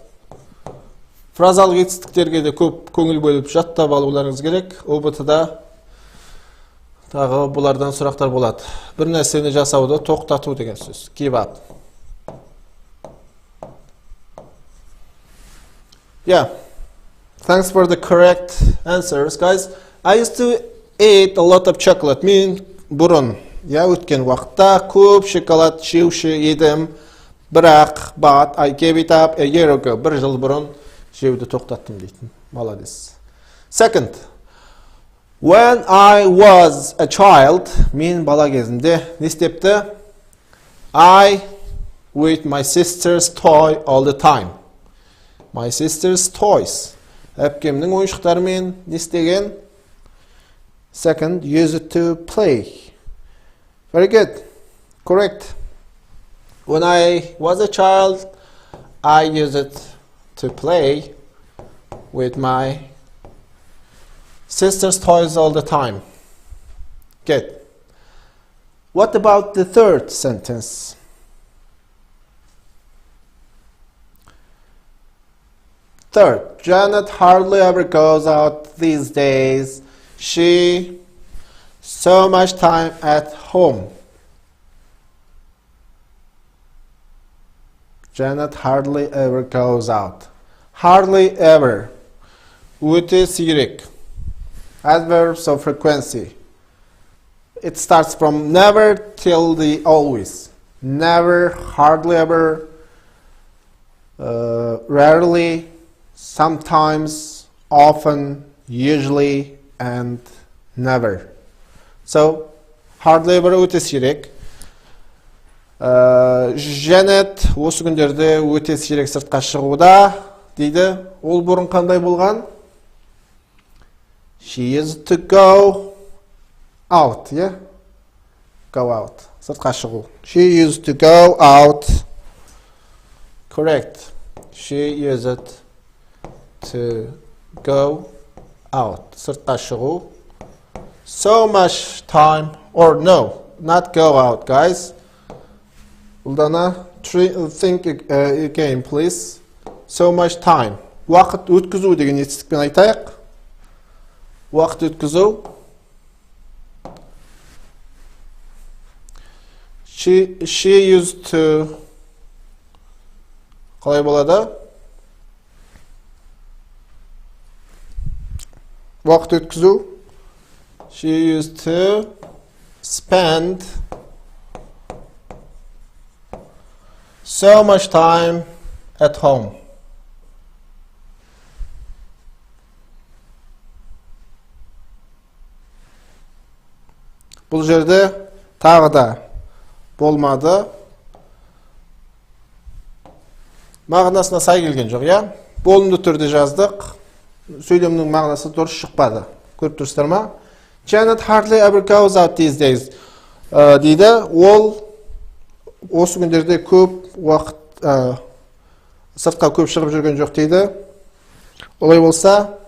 Фразалық етістіктерге де көп көңіл бөліп жаттап алуларыңыз керек. ОБТ-да тағы бұлардан сұрақтар болады. Бір нәрсені жасауды тоқтату деген сөз. Give up. Yeah. Thanks for the correct answers, guys. I used to eat a lot of chocolate. Мен бұрын, өткен уақытта көп шоколад жеуші едім. Бірақ, but I gave it up a year ago. Бір жыл бұрын жеуді тоқтаттым дейтін. Молодец. Second, when I was a child, мен бала кезімде не істепті? I with my sister's toy all the time. My sister's toys. Әпкемнің ойыншықтарымен не істеген? Second, use it to play. Very good. Correct. When I was a child, I used it to play with my sister's toys all the time. Good. What about the third sentence? Third, Janet hardly ever goes out these days. She so much time at home. Janet hardly ever goes out. Hardly ever. Өте сирек. Adverbs of frequency. It starts from never till the always. Never, hardly ever, rarely, sometimes, often, usually, and never. So, hardly ever өте сирек. Janet осы күндерде өте сирек сыртқа шығуда дейді. Ол бұрын қандай болған? She used to go out, yeah? Go out. Сыртқа шығу. She used to go out. Correct. She used to go out. Сыртқа шығу. So much time, or no, not go out, guys. Ұлдана, think again, please. So much time. Уақыт өткізу деген етістікпен айтайық. Уақыт өткізу. She used to. Қалай болады? Уақыт өткізу. She used to spend so much time at home. Бұл жерде тағы да болмады. Мағынасына сай келген жоқ, я? Болымды түрде жаздық. Сөйлемнің мағынасы дұрыс шықпады. Көріп тұрсыздар ма? Janet hardly ever goes out these days. Дейді, ол осы күндерде көп уақыт сыртқа көп шығып жүрген жоқ дейді. Олай болса,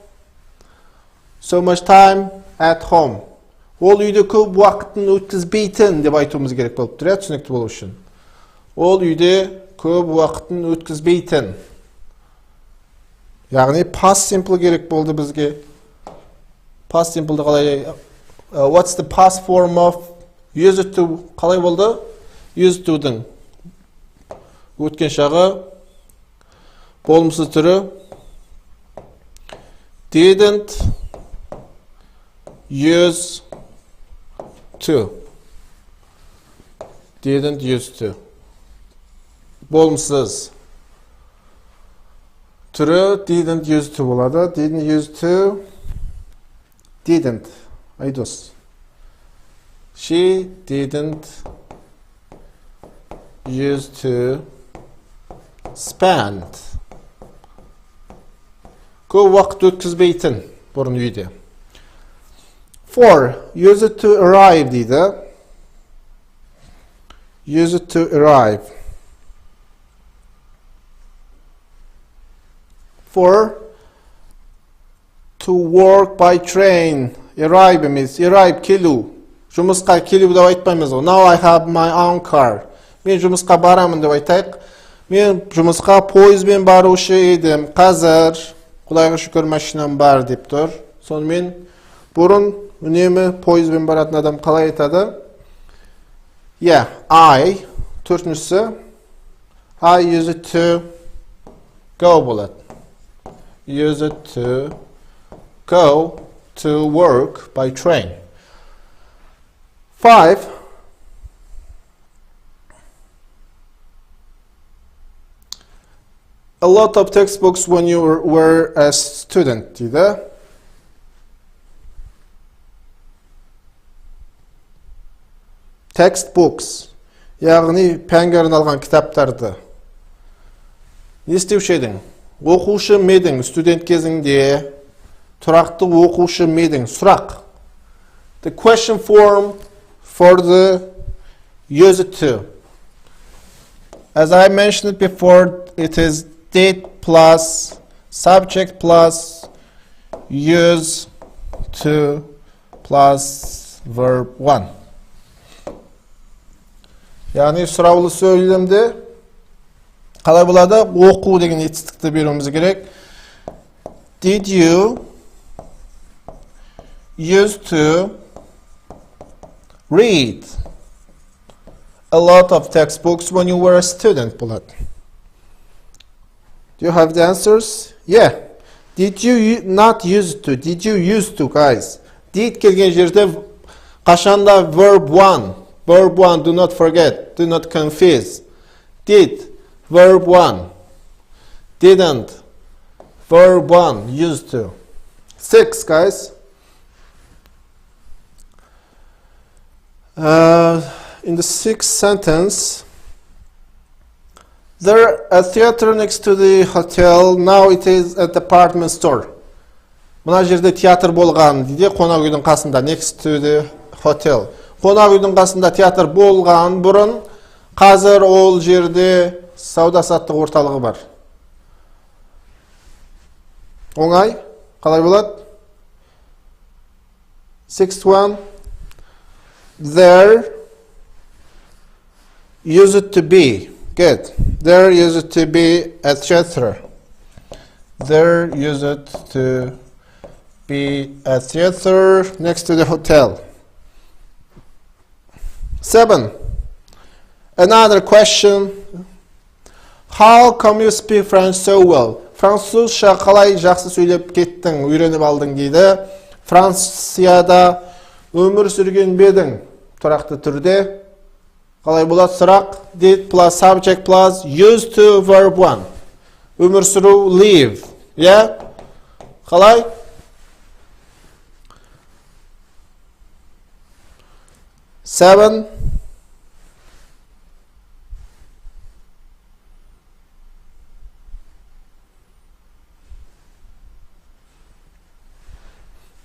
so much time at home. Ол үйде көп уақытын өткізбейтін деп айтуымыз керек болып тұр, түсінікті болу үшін. Ол үйде көп уақытын өткізбейтін. Яғни past simple керек болды бізге. Past simple қалай? What's the past form of used to? Қалай болды? Used to-дің өткен шағы болымсыз түрі didn't use to. Didn't use to. Болымсыз түрі didn't use to болады. Didn't use to. Didn't. Айдос. She didn't use to spend. Көп уақыт өткізбейтін бұрын үйде. For. Use it to arrive дейді. Use it to arrive. For. To work by train. Arrive емес. Arrive келу. Жұмысқа келу деп айтпаймыз. Now I have my own car. Мен жұмысқа барамын деп айтайық. Мен жұмысқа поездбен барушы едім. Қазір Құдайға шүкір машинам бар деп тұр. Сонымен бұрын үнемі поездбен баратын адам қалай айтады? Yeah, I. Төртіншісі. I use it to go болады. Use it to go to work by train. 5. A lot of textbooks when you were a student дейді. Textbooks. Яғни пәнге арналған кітаптарды. Не істеуші едің? Оқушы медің студент кезіңде. Тұрақты оқушы медің. Сұрақ. The question form for the use it to. As I mentioned before, it is did plus subject plus use to plus verb 1. Яғни сұраулы сөйлемде қалай болады? Оқу деген етістікті беруіміз керек. Did you used to read a lot of textbooks when you were a student болады? Do you have the answers? Yeah. Did you not used to? Did you used to, guys? Did келген жерде қашанда verb 1. Verb 1, do not forget. Do not confuse. Did, verb 1. Didn't, verb 1, used to. 6, guys. In the 6th sentence, there a theater next to the hotel. Now it is a department store. Мына жерде театр болған дейді, қонақ үйдің қасында, next to the hotel. Қонақ үйдің қасында театр болған бұрын, қазір ол жерде сауда-саттық орталығы бар. Оңай, қалай болады? Sixth one. There used to be. Good. There used to be a theater. There used to be a theater next to the hotel. 7. Another question. How come you speak French so well? Французша қалай жақсы сөйлеп кеттің, үйреніп алдың дейді. Францияда өмір сүрген бедің тұрақты түрде. Қалай болады сұрақ? Did plus subject plus used to verb 1. Өмір сүру live. Yeah? Қалай? Seven.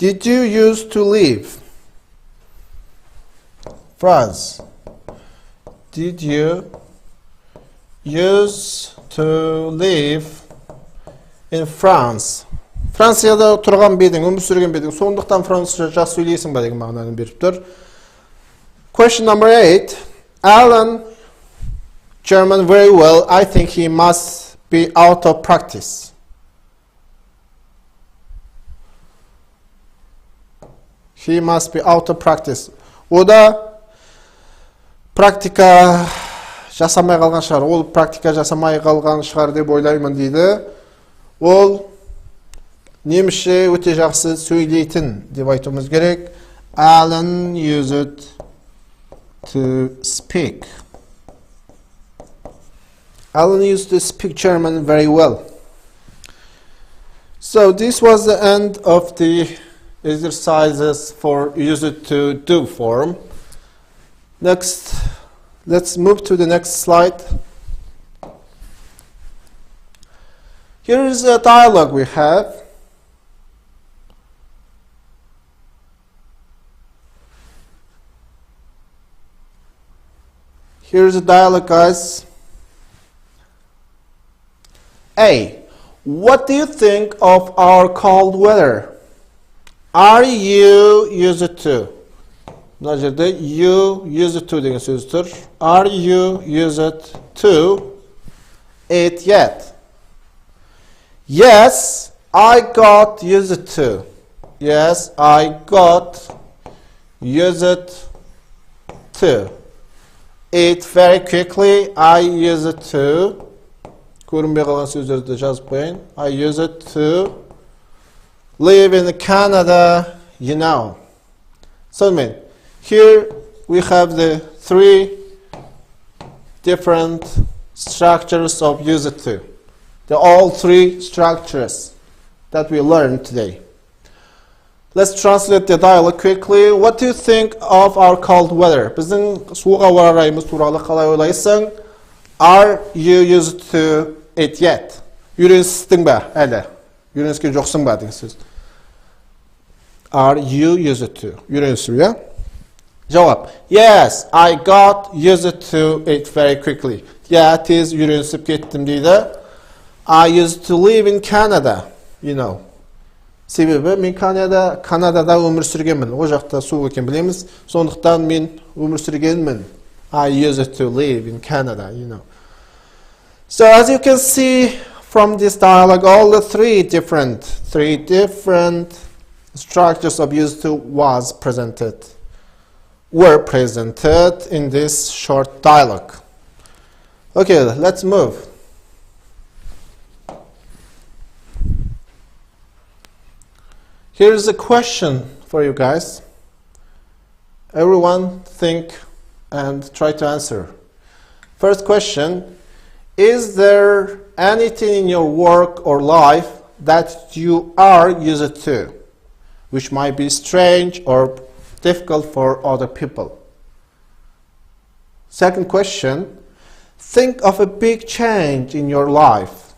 Did you used to live? Phrase. Did you used to live in France? Францияда тұрған бедің, өмір сүрген бедің, сондықтан французша жақсы сөйлейсің ба деген мағынаны беріп тұр. Question number 8. Alan German very well. I think he must be out of practice. He must be out of practice. O da практика жасамай қалған шығар. Ол практика жасамай қалған шығар деп ойлаймын дейді. Ол немісше өте жақсы сөйлейтін деп айтуымыз керек. Alan used to speak. Alan used to speak German very well. So this was the end of the exercises for used to do form. Next, let's move to the next slide. Here is a dialogue we have. Here's a dialogue, guys. A. What do you think of our cold weather? Are you used to? Мына жерде you used to деген сөз тұр. Are you used to it yet? Yes, I got used to. Yes, I got used to. It very quickly. I used to. Көрінбей қалған сөздерді жазып қойын. I used to live in Canada, you know. So, here we have the 3 different structures of used to. They're all 3 structures that we learned today. Let's translate the dialogue quickly. What do you think of our cold weather? Біздің суық ауа райымыз туралы қалай ойлайсың? Are you used to it yet? Үйреністің бе әлі? Үйреніскен жоқсың ба деген сөз. Are you used to? Үйренісу, yeah? Жауап. Yes, I got used to it very quickly. Yeah, tez үйренісіп кеттім дейді. I used to live in Canada, you know. Себебі мен Канадада өмір сүргенмін. О жақта суық екен білеміз. Сондықтан мен өмір сүргенмін. I used to live in Canada, you know. So as you can see from this dialogue, all the 3 different structures of used to were presented in this short dialogue. Okay, let's move. Here's a question for you guys. Everyone think and try to answer. First question, is there anything in your work or life that you are used to, which might be strange or difficult for other people? Second question, think of a big change in your life.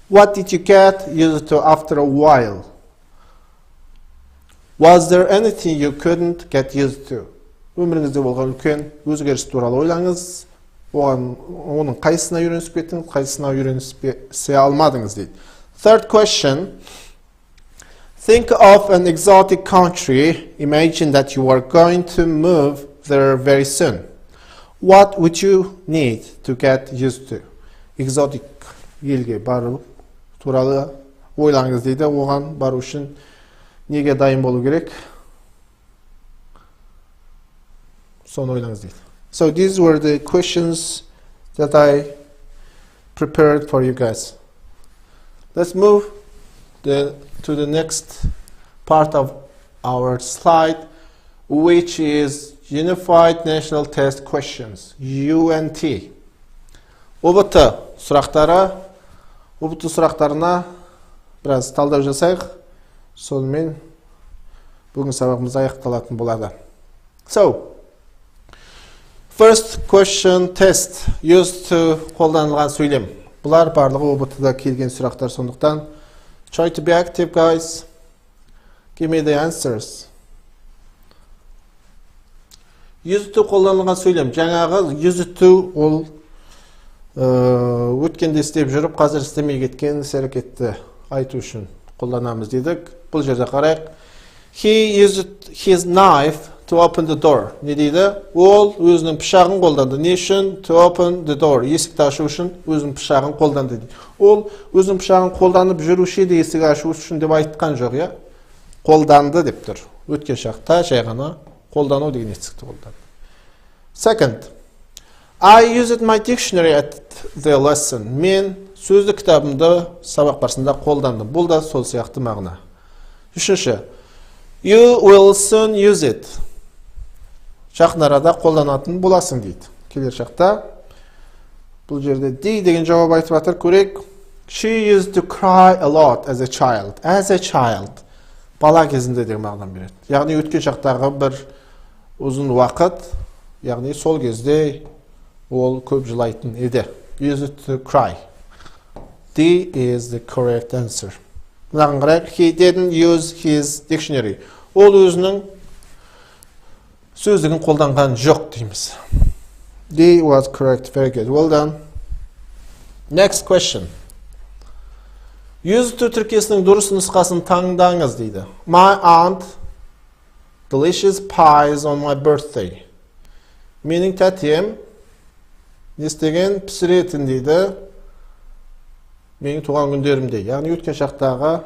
What did you get used to after a while? Was there anything you couldn't get used to? Өміріңізде болған үлкен өзгеріс туралы ойлаңыз. Оның қайсына үйренісіп кеттіңіз, қайсына үйренісе алмадыңыз дейді. Third question. Think of an exotic country. Imagine that you are going to move there very soon. What would you need to get used to? Exotic елге бару туралы ойлаңыз дейді. Оған бару үшін неге дайын болу керек? Соны ойлаңыз дейді. So these were the questions that I prepared for you guys. Let's move to the next part of our slide, which is Unified National Test Questions, UNT. ОБТ сұрақтары, ОБТ сұрақтарына біраз талдау жасайық. Сонымен бүгін сабағымыз аяқталатын болады. So, first question test used to қолданылған сөйлем. Бұлар барлығы ОБТ-да келген сұрақтар, сондықтан try to be active, guys. Give me the answers. Used to қолданылған сөйлем. Жаңағы used to ол өткенде істеп жүріп, қазір істемей кеткен іс-әрекетті айту үшін қолданамыз дедік. Бұл жерде қарайық. He used his knife to open the door. Не дейді? Ол өзінің пышағын қолданды. Не үшін? To open the door. Есікті ашу үшін өзінің пышағын қолданды дейді. Ол өзінің пышағын қолданып жүруші де есік ашу үшін деп айтқан жоқ, я? Қолданды деп тұр. Өткен шақта жай ғана қолдану деген есікті қолданды. Second. I used my dictionary at the lesson. Мен сөздік кітабымды сабақ барысында қолдандым. Бұл да сол сияқты мағына. Үшінші. You will soon use it. Жақын арада қолданатын боласың дейді. Келер шақта. Бұл жерде D деген жауап айтып жатыр, көрейік. She used to cry a lot as a child. As a child. Бала кезінде деген мағынаны береді. Яғни өткен шақтағы бір ұзын уақыт, яғни сол кезде ол көп жылайтын еді. Used to cry. D is the correct answer. Мынаған қарайық. He didn't use his dictionary. Ол өзінің сөздігін қолданған жоқ дейміз. D was correct. Very good. Well done. Next question. Used to тіркесінің дұрыс нұсқасын таңдаңыз дейді. My aunt delicious pies on my birthday. Менің тәтем не істеген пісіретін дейді. Менің туған күндерімде. Яғни өткен шақтағы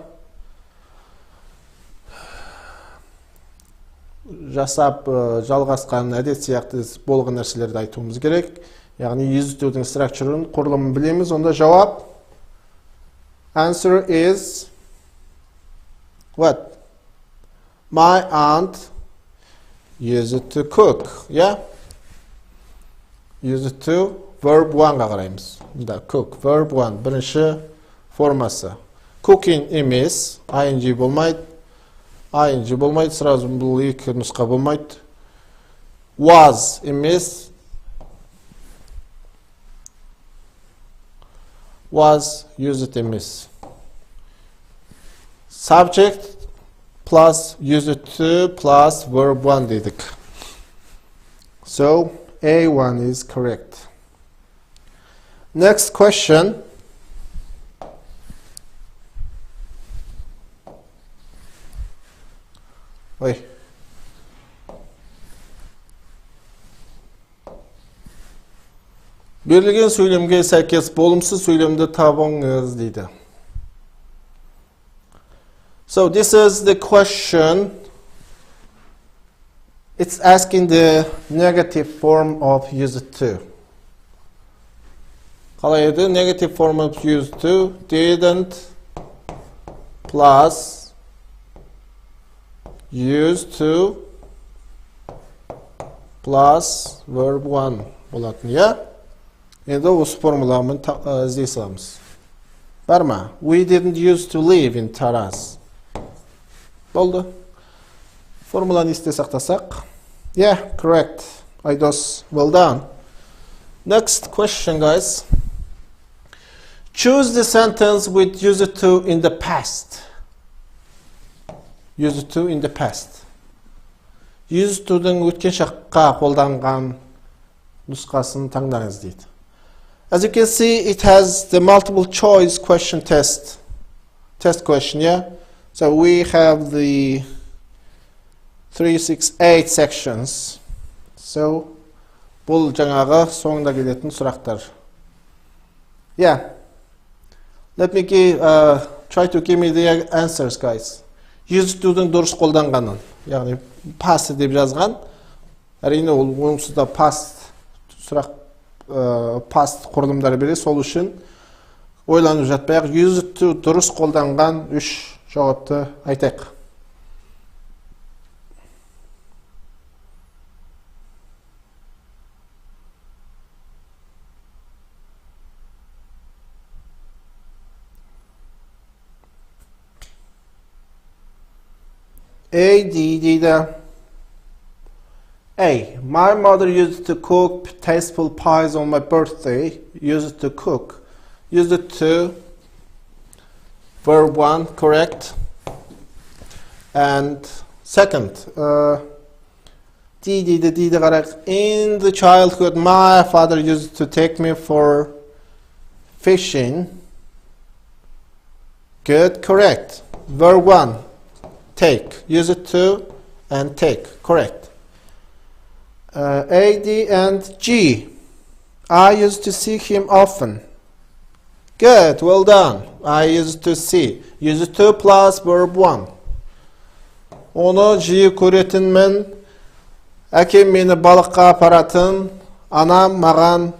жасап жалғасқан әдет сияқты болған нәрселерді айтуымыз керек. Яғни used to-дің structure-ын, құрылымын білеміз. Онда жауап answer is what? My aunt used to cook. Yeah? Used to verb 1-ға қараймыз. Да, cook, verb 1, бірінші формасы. Cooking емес, ing болмайды. ing болмайды, сразу бұл екі нұсқа болмайды. Was емес. Was used емес. Subject plus used to plus verb 1 дедік. So, A1 is correct. Next question. Ой. Берілген сөйлемге сәйкес болымсыз сөйлемді табыңыз дейді. So this is the question. It's asking the negative form of used to. Қалай еді? Negative form of used to. Didn't plus used to plus verb 1 болатын, я? Енді осы формуламын іздей саламыз. Бар ма? We didn't used to live in Taraz. Болды. Формуланы есте сақтасақ. Yeah, correct. Айдос, well done. Next question, guys. Choose the sentence with used to in the past. Used to in the past. Use to'dың өткен шаққа қолданған нұсқасын таңдаңыз дейді. As you can see, it has the multiple choice question test question, yeah? So we have the 368 sections. So, бұл жаңағы соңында келетін сұрақтар. Yeah. Let me try to give me the answers, guys. Use to'дың дұрыс қолданғанын. Яғни, pass деп жазған. Әрине, ол онсыз да pass сұрақ past құрылымдары береді, сол үшін ойланып жатпайық. Use to дұрыс қолданған үш жауапты айтайық. A дейді. A. My mother used to cook tasteful pies on my birthday. Used to cook. Used to. Verb 1, correct. And second, D. In the childhood, my father used to take me for fishing. Good, correct. Verb 1, take. Used to and take, correct. A, D, and G. I used to see him often. Good, well done. I used to see. Used to plus verb 1. Onu жиі көретінмін. Әкем мені балыққа апаратын. Анам маған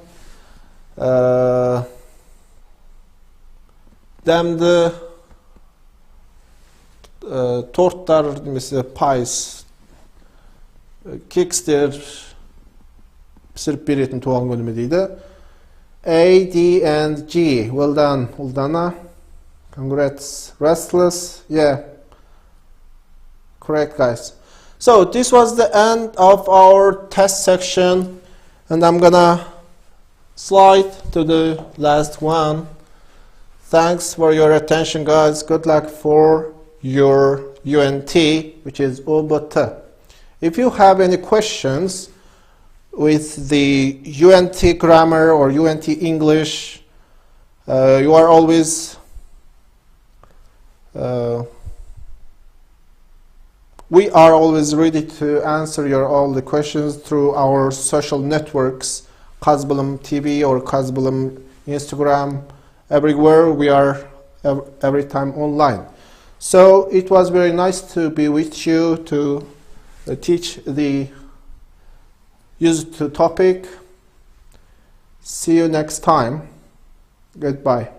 дәмді торттар, немесе пайыз, кекстер пісіріп беретін туған күніме дейді. A, D, and G. Well done, Uldana. Congrats. Restless. Yeah. Correct, guys. So this was the end of our test section, and I'm gonna slide to the last one. Thanks for your attention, guys. Good luck for your UNT, which is ژBT. If you have any questions with the UNT grammar or UNT English, you are always we are always ready to answer all the questions through our social networks, QAZBILIM TV or QAZBILIM Instagram. Everywhere we are every time online. So it was very nice to be with you to teach the used to topic. See you next time. Goodbye.